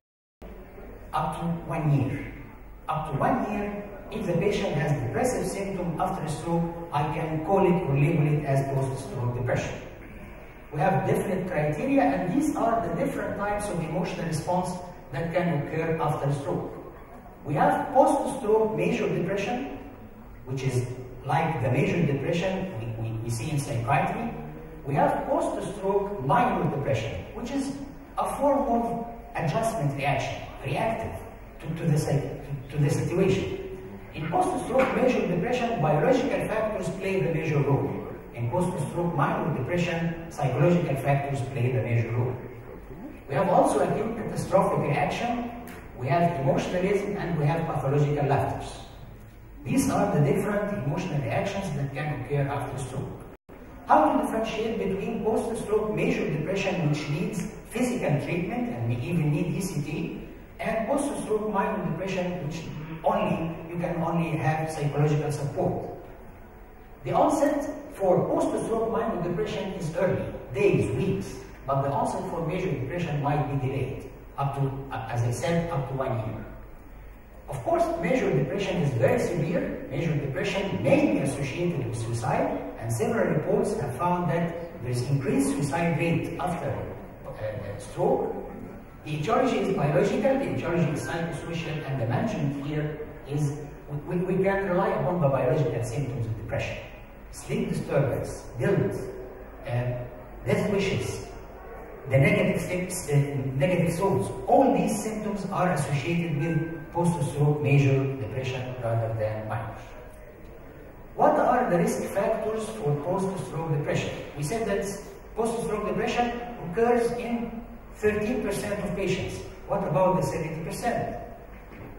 Up to 1 year. Up to 1 year, if the patient has depressive symptom after a stroke, I can call it or label it as post-stroke depression. We have definite criteria, and these are the different types of emotional response that can occur after a stroke. We have post-stroke major depression, which is like the major depression we see in psychiatry. We have post-stroke minor depression, which is a form of adjustment reaction, reactive to the situation. In post-stroke major depression, biological factors play the major role. In post-stroke minor depression, psychological factors play the major role. We have also acute catastrophic reaction, we have emotionalism, and we have pathological laughters. These are the different emotional reactions that can occur after stroke. How to differentiate between post-stroke major depression, which needs physical treatment and may even need ECT, and post-stroke minor depression, which you can only have psychological support. The onset for post-stroke minor depression is early, days, weeks, but the onset for major depression might be delayed, up to, as I said, up to 1 year. Of course, major depression is very severe. Major depression may be associated with suicide, and several reports have found that there is increased suicide rate after stroke. The etiology is biological, the etiology is psychosocial, and the management here is we can rely upon the biological symptoms of depression. Sleep disturbance, guilt, death wishes, the negative thoughts. All these symptoms are associated with post-stroke major depression rather than minor. What are the risk factors for post-stroke depression? We said that post-stroke depression occurs in 13% of patients. What about the 70%?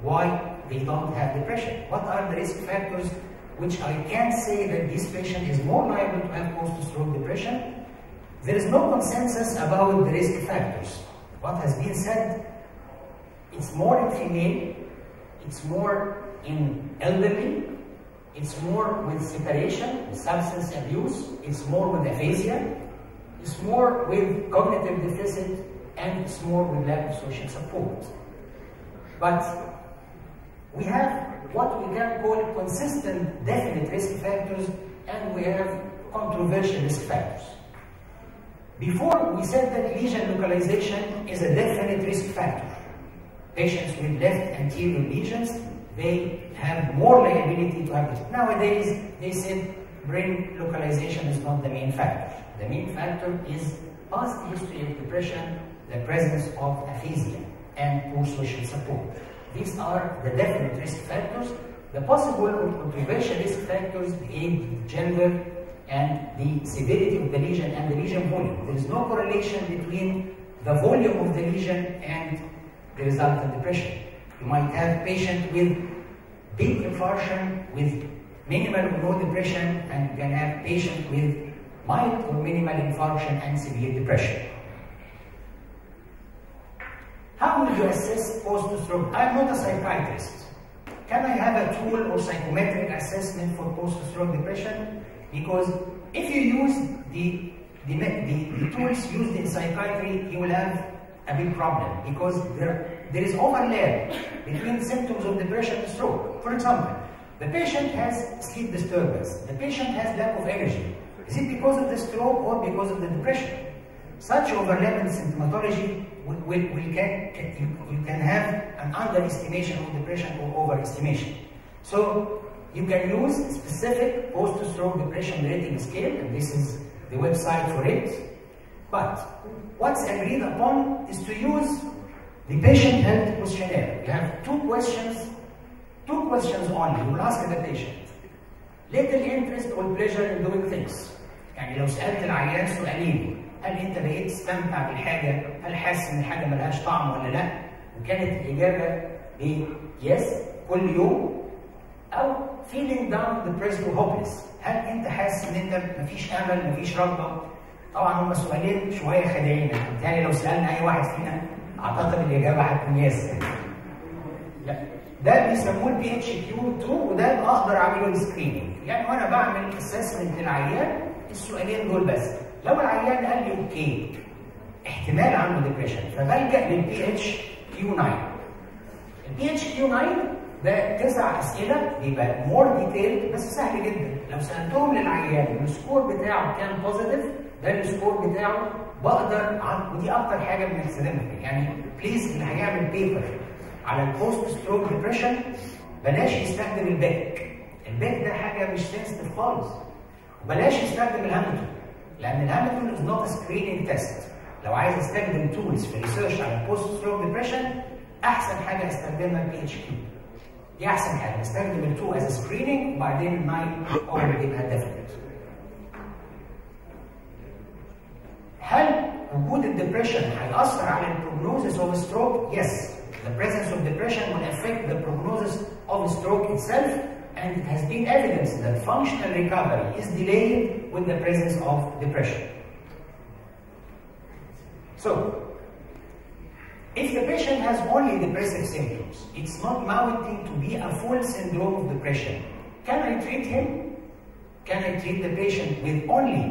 Why they don't have depression? What are the risk factors which I can say that this patient is more liable to have post-stroke depression? There is no consensus about the risk factors. What has been said, it's more in female, it's more in elderly, it's more with separation, with substance abuse, it's more with aphasia, it's more with cognitive deficit, and it's more with lack of social support. But we have what we can call consistent, definite risk factors, and we have controversial risk factors. Before, we said that lesion localization is a definite risk factor. Patients with left anterior lesions, they have more liability to have it. Nowadays, they said brain localization is not the main factor. The main factor is past history of depression, the presence of aphasia, and poor social support. These are the definite risk factors. The possible or controversial risk factors, the age, gender, and the severity of the lesion and the lesion volume. There is no correlation between the volume of the lesion and the resultant depression. You might have a patient with big infarction with minimal or no depression, and you can have a patient with mild or minimal infarction and severe depression. How will you assess post-stroke? I'm not a psychiatrist. Can I have a tool or psychometric assessment for post-stroke depression? Because if you use the tools used in psychiatry, you will have a big problem, because there is overlap between symptoms of depression and stroke. For example, the patient has sleep disturbance, the patient has lack of energy. Is it because of the stroke or because of the depression? Such overlap in symptomatology you can have an underestimation of depression or overestimation. So you can use specific post-stroke depression rating scale, and this is the website for it. But what's agreed upon is to use the patient health questionnaire. You have two questions only. You will ask the patient little interest or pleasure in doing things. يعني لو سألت العيان سؤالين، هل أنت بقيت تستمتع بالحاجة؟ هل حاسس إن الحاجة ملهاش طعم ولا لأ؟ وكانت الإجابة yes كل يوم، أو feeling down, depressed or hopeless. هل أنت حاسس إن أنت مفيش أمل، مفيش رغبة؟ طبعا هما سؤالين شوية خداعين، بالتالي لو سألنا أي واحد فينا أعتقد الإجابة هتكون yes. لا، ده بيسموه البي اتش كيو 2، وده أقدر أعمله السكريننج. يعني وأنا بعمل اسسمنت للعيان السؤالين دول بس. لو العيان قال لي اوكي احتمال عنده ديبريشن، فبلجأ للبي اتش كيو 9. البي اتش كيو 9 ده 9 اسئله، بيبقى مور ديتيل بس سهل جدا. لو سالتهم للعيان السكور بتاعه كان بوزيتيف، ده السكور بتاعه بقدر ودي اكتر حاجه بنستخدمها. يعني بليز اللي هيعمل بيبر على البوست ستروك ديبريشن بلاش يستخدم الباك. الباك ده حاجه مش سنسيتيف خالص. وبلاش يستخدم الهاملتون، لان الهاملتون از نوت سكريننج تيست. لو عايز استخدم تولز في ريسيرش على البوست ستروك ديبريشن، احسن حاجه استخدمها البي اتش كيو. دي احسن حاجه، نستخدم ال2 از سكريننج وبعدين ال9 هو اللي بيبقى ديفينيت. هل وجود الدبريشن هيأثر على البروجنوزس اوف ستروك؟ يس. The presence of depression will affect the prognosis of stroke itself, and it has been evidenced that functional recovery is delayed with the presence of depression. So, if the patient has only depressive symptoms, it's not mounting to be a full syndrome of depression. Can I treat him? Can I treat the patient with only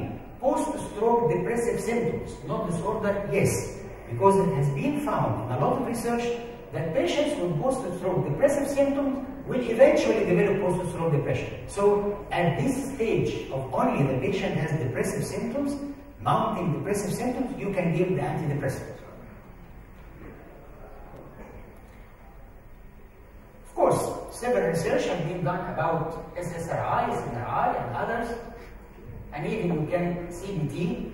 post-stroke depressive symptoms, not disorder? Yes, because it has been found in a lot of research that patients with post-stroke depressive symptoms will eventually develop post-stroke depression. So, at this stage of only the patient has depressive symptoms, mounting depressive symptoms, you can give the antidepressant. Of course, several research has been done about SSRI, SNRI, and others, and even you can CBT.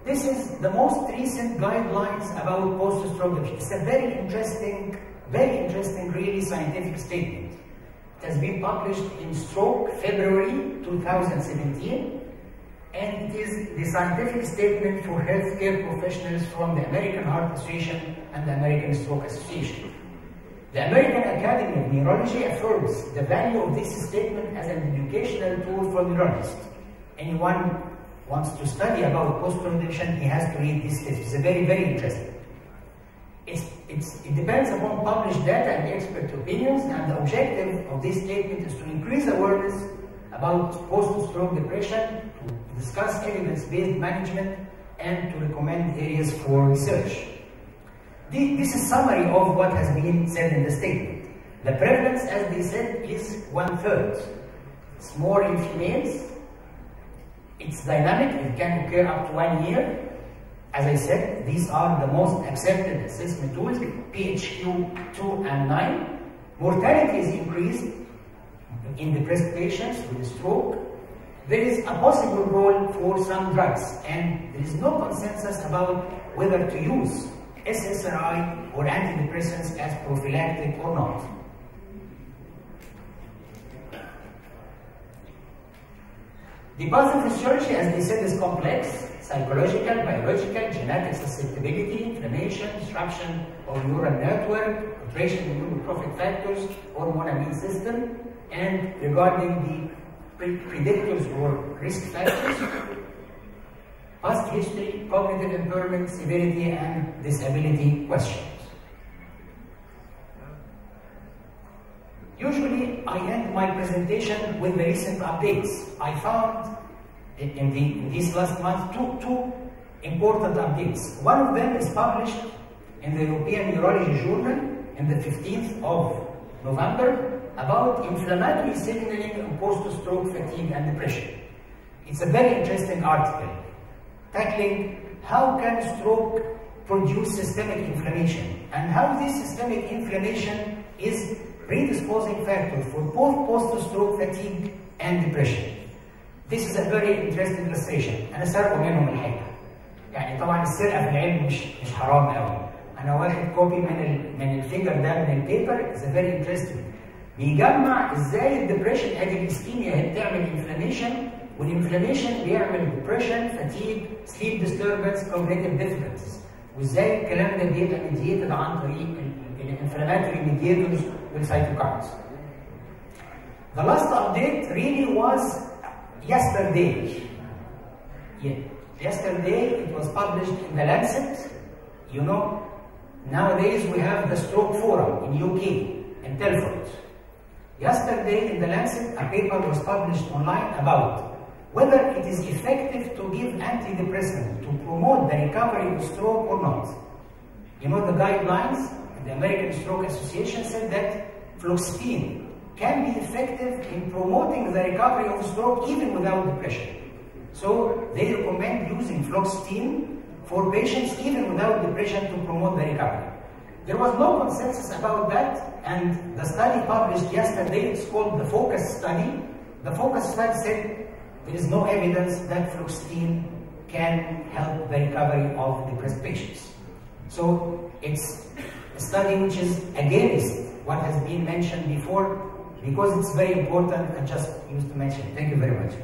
This is the most recent guidelines about post-stroke depression. It's a very interesting, really scientific statement. It has been published in Stroke, February 2017, and it is the scientific statement for healthcare professionals from the American Heart Association and the American Stroke Association. The American Academy of Neurology affirms the value of this statement as an educational tool for neurologists. Anyone wants to study about post-stroke depression, he has to read this text. It's very, very interesting. It depends upon published data and expert opinions, and the objective of this statement is to increase awareness about post-stroke depression, to discuss evidence-based management, and to recommend areas for research. This is a summary of what has been said in the statement. The prevalence, as they said, is 1/3. It's more in females. It's dynamic, it can occur up to 1 year. As I said, these are the most accepted assessment tools, PHQ 2 and 9. mortality is increased in depressed patients with stroke, there is a possible role for some drugs, and there is no consensus about whether to use SSRI or antidepressants as prophylactic or not. The pathophysiology, as they said, is complex: psychological, biological, genetic susceptibility, inflammation, disruption of neural network, alteration in neurotrophic factors, hormone-amine system, and regarding the predictors or risk factors, past history, cognitive impairment, severity, and disability questions. Usually, I end my presentation with the recent updates. I found in this last month two important updates. One of them is published in the European Neurology Journal on the 15th of November about inflammatory signaling in post-stroke fatigue and depression. It's a very interesting article tackling how can stroke produce systemic inflammation and how this systemic inflammation is predisposing factor for both post-stroke fatigue and depression. This is a very interesting illustration. أنا سرقوا منهم الحقيقة. يعني طبعا السرقة في العلم مش حرام قوي. أنا واخد كوبي من الفيجر ده من البيبر. It's a very interesting. بيجمع ازاي الدبريشن ادي الاسكيميا هي بتعمل انفلاميشن، والانفلاميشن بيعمل ديبريشن، فاتيج، سليب ديستربنس، كوجنيتيف ديفيكولتيز، وازاي الكلام ده بيبقى ميديتد عن طريق الانفلاماتوري ميديتورز والسيتوكاينز. The last update really was yesterday. Yesterday it was published in the Lancet. You know, nowadays we have the Stroke Forum in UK, in Telford. Yesterday in the Lancet, a paper was published online about whether it is effective to give antidepressants to promote the recovery of stroke or not. You know, the guidelines, the American Stroke Association said that fluoxetine can be effective in promoting the recovery of stroke even without depression. So they recommend using fluoxetine for patients even without depression to promote the recovery. There was no consensus about that, and the study published yesterday, it's called the FOCUS study. The FOCUS study said there is no evidence that fluoxetine can help the recovery of depressed patients. So it's a study which is against what has been mentioned before, because it's very important. I just used to mention it. Thank you very much.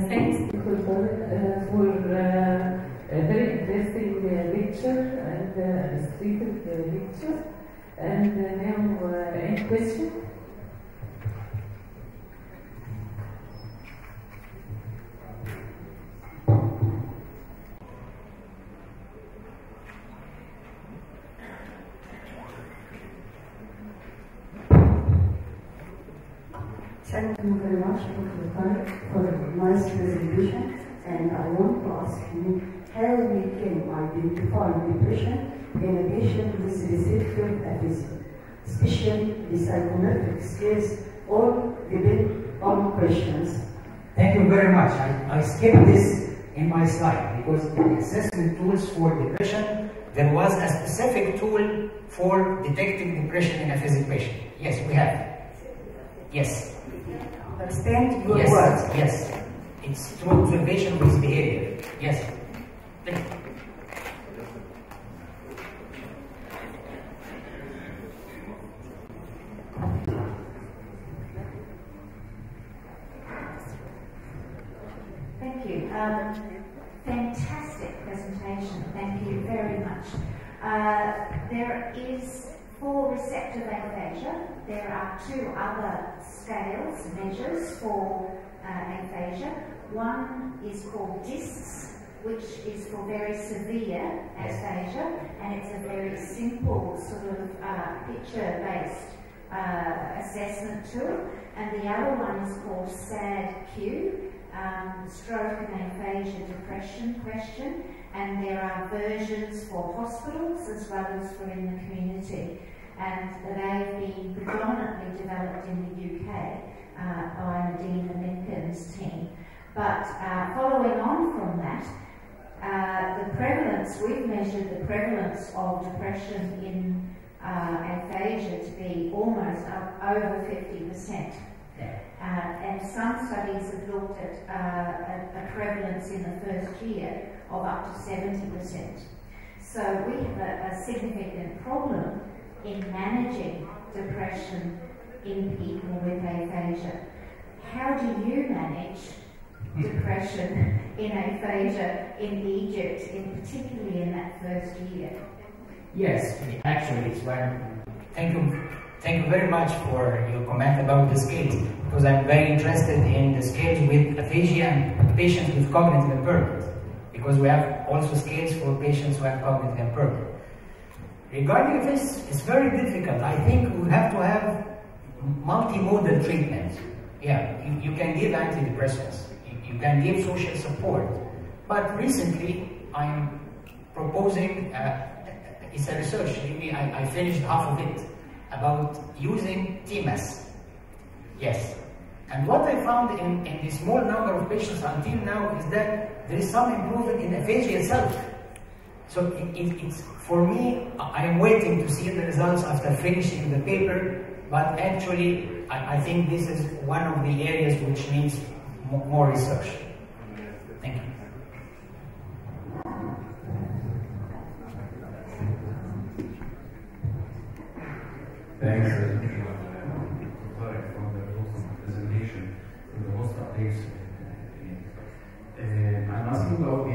Thanks, Professor, for a very interesting lecture and illustrated lecture. And now, any question? Thank you very much, Dr. Tariq, for a nice presentation. And I want to ask you how we can identify depression in a patient with receptive aphasia, especially the psychometric scales, all depend on questions. Thank you very much. I skipped this in my slide because in the assessment tools for depression, there was a specific tool for detecting depression in a aphasic patient. Yes, we have. Yes. Understand your yes, words. Yes. It's through observation of his behavior. Yes. Thank you. Thank you. Fantastic presentation. Thank you very much. There is, for receptive aphasia, there are two other scales, measures for aphasia. One is called DISCS, which is for very severe aphasia, and it's a very simple sort of picture-based assessment tool. And the other one is called SAD-Q, Stroke and Aphasia Depression Question, and there are versions for hospitals as well as for in the community. And they've been predominantly developed in the UK by Nadine and Lincoln's team. But following on from that, The prevalence, we've measured the prevalence of depression in aphasia to be almost over 50%. And some studies have looked at a prevalence in the first year of up to 70%. So we have a significant problem in managing depression in people with aphasia. How do you manage depression in aphasia in Egypt, particularly in that first year? Yes, actually, it's one. Thank you very much for your comment about the scales, because I'm very interested in the scales with aphasia and patients with cognitive impairment, because we have also scales for patients who have cognitive impairment. Regarding this, it's very difficult. I think we have to have multimodal treatment. Yeah, you can give antidepressants, you can give social support, but recently I'm proposing, it's a research, maybe I finished half of it, about using TMS. Yes. And what I found in the small number of patients until now is that there is some improvement in aphasia itself. So it's for me, I'm waiting to see the results after finishing the paper, but actually I think this is one of the areas which needs more research. Thank you. Thanks, from the presentation, from the most updates. I'm asking about the...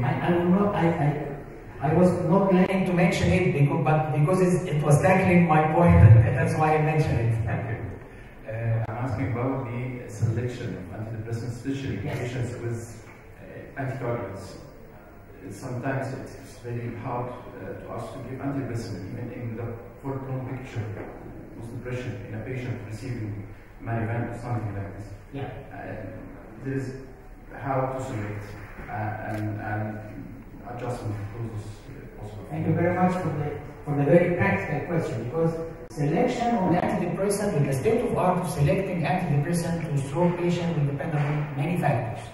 I was not planning to mention it because it was tackling my point, and that's why I mentioned it. Thank you. I'm asking about the selection of antidepressants, especially patients with anticoagulants. Sometimes it's very hard to us to give antidepressant, even in the full-blown picture of depression in a patient receiving Marivan or something like this. Yeah. There is how to select and adjustment process possible. Thank you very much for the very practical question, because selection of antidepressant, with the state of art of selecting antidepressant to stroke patient will depend on many factors.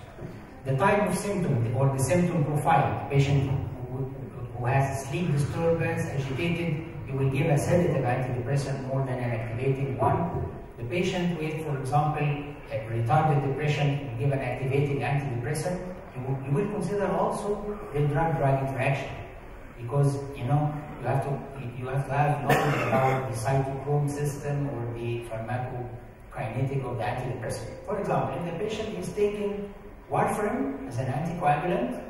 The type of symptom or the symptom profile. The patient who has sleep disturbance, agitated, you will give a sedative antidepressant more than an activating one. The patient with, for example, a retarded depression, you give an activating antidepressant. You will consider also the drug-drug interaction, because you have to have knowledge about the cytochrome system or the pharmacokinetic of the antidepressant. For example, if the patient is taking warfarin as an anticoagulant,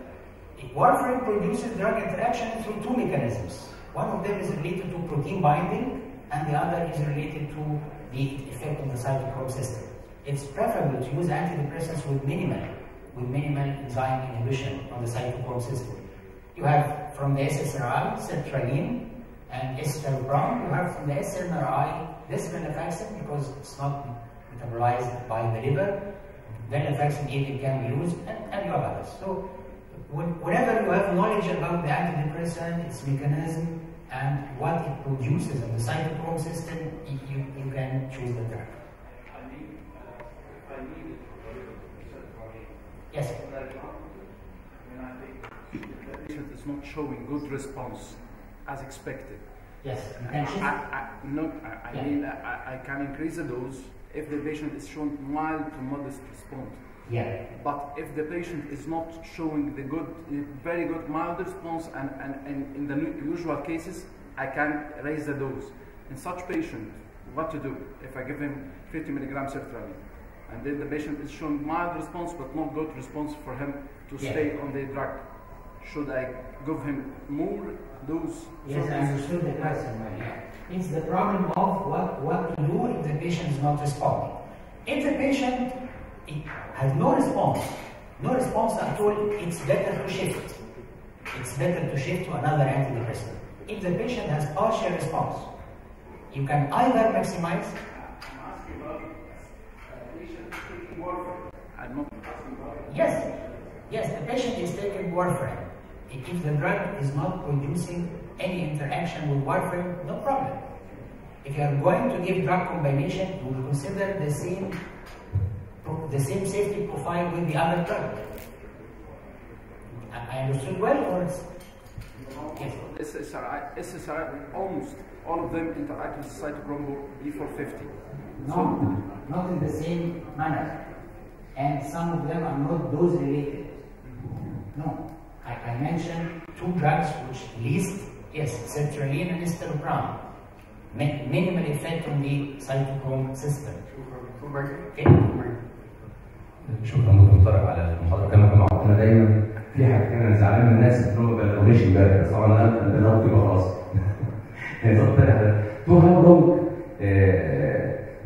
warfarin produces drug interaction through two mechanisms. One of them is related to protein binding, and the other is related to the effect on the cytochrome system. It's preferable to use antidepressants with minimal enzyme inhibition on the cytochrome system. You have from the SSRI, sertraline and escitalopram. You have from the SNRI, desvenlafaxine, because it's not metabolized by the liver. Venlafaxine even can be used, and you have others. So whenever you have knowledge about the antidepressant, its mechanism, and what it produces on the cytochrome system, you can choose the drug. Yes. The patient is not showing good response as expected. Yes. I can increase the dose if the patient is showing mild to modest response. Yeah. But if the patient is not showing the very good mild response, and in the usual cases, I can raise the dose. In such patient, what to do if I give him 50 milligrams sertraline? And then the patient is showing mild response but not good response for him to stay on the drug. Should I give him more dose? Yes, I understood the question. It's the problem of what to do if the patient is not responding. If the patient has no response at all, it's better to shift. It's better to shift to another antidepressant. If the patient has partial response, you can either maximize. Yes, the patient is taking warfarin. If the drug is not producing any interaction with warfarin, no problem. If you are going to give drug combination, you will consider the same safety profile with the other drug. I understood well, or it's... Yes. SSRI, almost all of them interact with cytochrome B450. No, not in the same manner. And some of them are not dose related. No. I mentioned two drugs which least, yes, sertraline and estelopram. Minimal effect on the cytochrome system. Okay. شكرا دكتور طارق على المحاضره. كما قلنا دايما في حاجتين انا زعلان من الناس اللي ما بلغونيش امبارح، بس طبعا انا بلغت يبقى خلاص.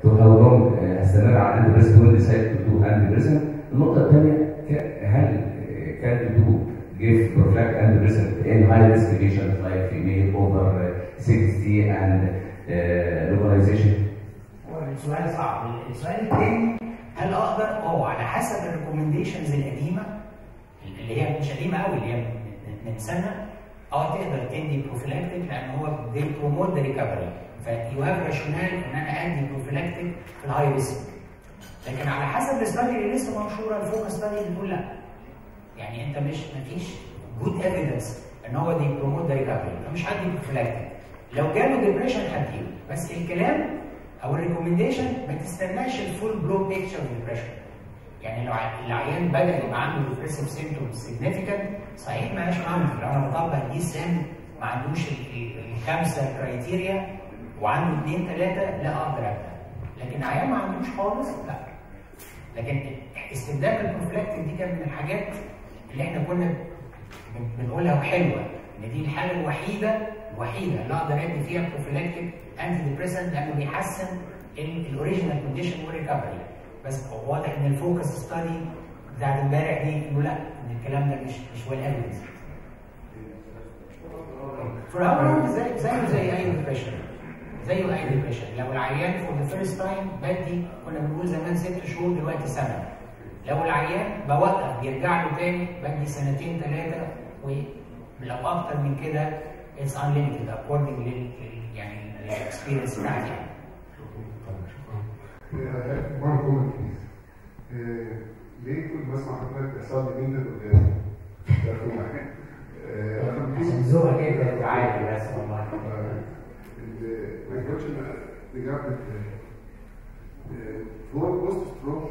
تو هاو لونج هستمر على الاندي بريسنت وين ديسايد تو دو اندي بريسنت. النقطه الثانيه، هل كان تو give prophylactic antidepressant in high risk patients like female over 60 and localization. السؤال صعب. السؤال الثاني، هل اقدر على حسب الريكومنديشنز القديمه اللي هي مش قديمه قوي، اللي هي من سنه، تقدر تدي بروفيلاكتيك لان هو بيبروموت ذا ريكفري، فيو هاف راشونال ان انا ادي بروفيلاكتيك في الهاي ريسك. لكن على حسب الاستادي اللي لسه منشوره، الفوكس ستادي بتقول لا. يعني انت مفيش جود ايفيدنس ان هو دي بروموت ذا ريكفري، فمش هدي بروفيلاكتيك. لو جاله ديبريشن هديله، بس الكلام او الريكومنديشن ما تستناش الفول بلو بيكتشر اوف ديبريشن. يعني لو العيان بدا يبقى عنده ديبريسيف سيمبتومز سيجنيفيكانت، صحيح ما هياش عنده، لو انا بطبق دي سام ما عندوش الخمسه كرايتيريا وعنده 2 3 لا اقدر ابدا. لكن عيان ما عندوش خالص لا. لكن استخدام البروفيلاكتيك دي كان من الحاجات اللي احنا كنا بنقولها وحلوه، ان دي الحاله الوحيده اللي اقدر ادي فيها بروفيلاكتيك انتي ديبريسنت لانه بيحسن الاوريجينال كونديشن والريكفري. بس واضح ان الفوكس ستادي بتاعت امبارح دي انه لا، ان الكلام ده مش ويل ايفيدنس. فور زي اي ديبريشن، زيه اي ديبريشن. لو العيان فور ذا فيرست تايم بدي، كنا بنقول زمان 6 شهور، دلوقتي سنه. لو العيان بوقف بيرجع له تاني، بدي 2 3 سنين، ولو اكتر من كده اتس انليمتد اكوردنج يعني الاكسبيرينس بتاعتي. one comment please. ليه كل ما اسمع حضرتك بيحصل لي مين قدام؟ عشان ذوقك انت عادي بس والله. ما يقولش اجابه فور بوست ستروك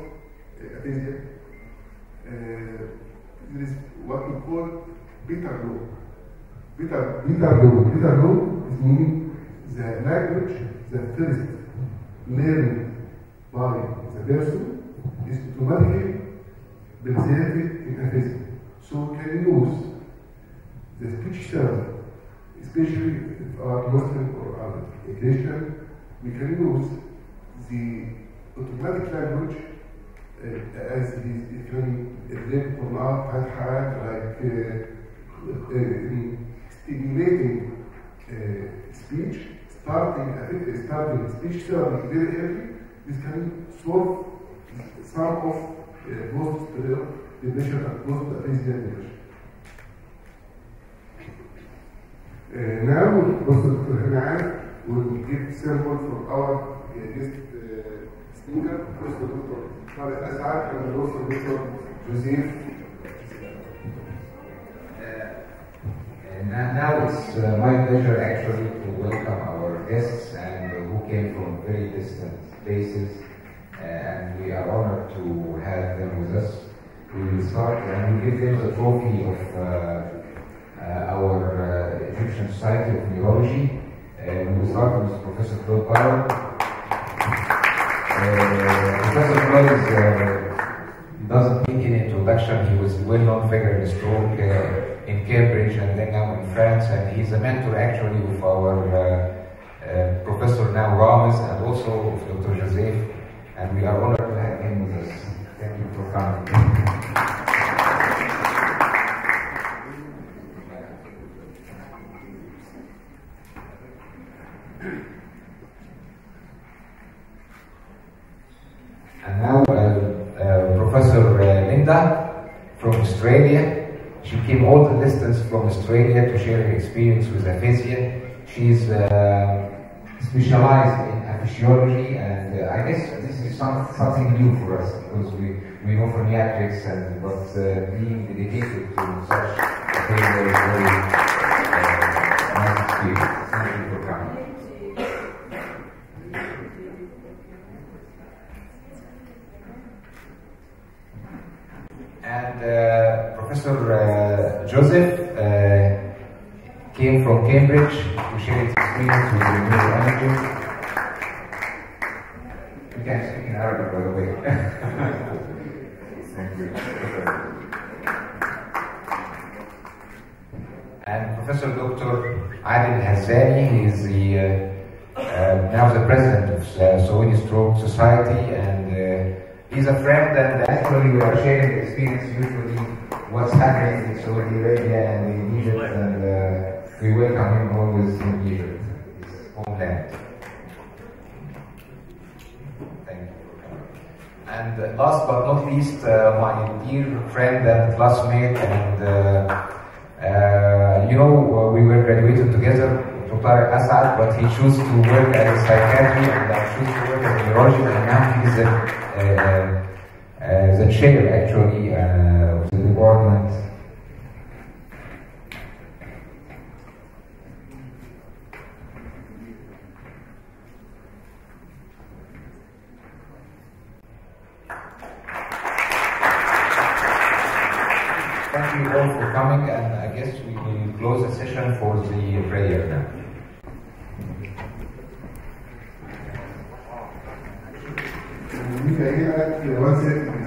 افيزيا. There is what we call bitter law. Bitter law is meaning the language, the first learned by the person is automatically preserved in aphasia. So can use the speech therapy, especially if are Muslim or other Christian, we can use the automatic language as if you from our like stimulating speech, starting speech therapy very early. This can solve some of post-depression and post-aphasia depression. Now, Dr. Hanaan will give sample from our guest speaker, Dr. Tarek Asad, and also Dr. Joseph. Now it's my pleasure actually to welcome our guests and who came from very distant places, and we are honored to have them with us. We will start and we give them the trophy of our Egyptian Society of Neurology. We will start with Professor Claude Parra. Professor Claude doesn't need an introduction. He was a well-known figure in stroke in Cambridge and then now in France, and he's a mentor actually of our Professor now Ramos and also of Dr. Joseph, and we are honored to have him with us. Thank you for coming. And now Professor Linda from Australia. She came all the distance from Australia to share her experience with aphasia. She's specialized in aphasiology, and I guess this is something new for us because we know phoniatrics, and but being dedicated to such very nice experience. Thank you for coming. And Professor Joseph came from Cambridge to share his experience with renewable energy. You can speak in Arabic, by the way. Thank you. And Professor Dr. Adil Hazani, he is now the president of Saudi Stroke Society, and he's a friend, and actually we are sharing the experience usually what's happening in Saudi Arabia and in Egypt, and we welcome him always in Egypt, his homeland. Thank you for coming. And last but not least, my dear friend and classmate, and we were graduated together, Dr. Asad, but he chose to work as a psychiatry, and I chose to work as a neurology, and now he's the chair actually of the department. Thank you all for coming, and I guess we will close the session for the prayer now. We can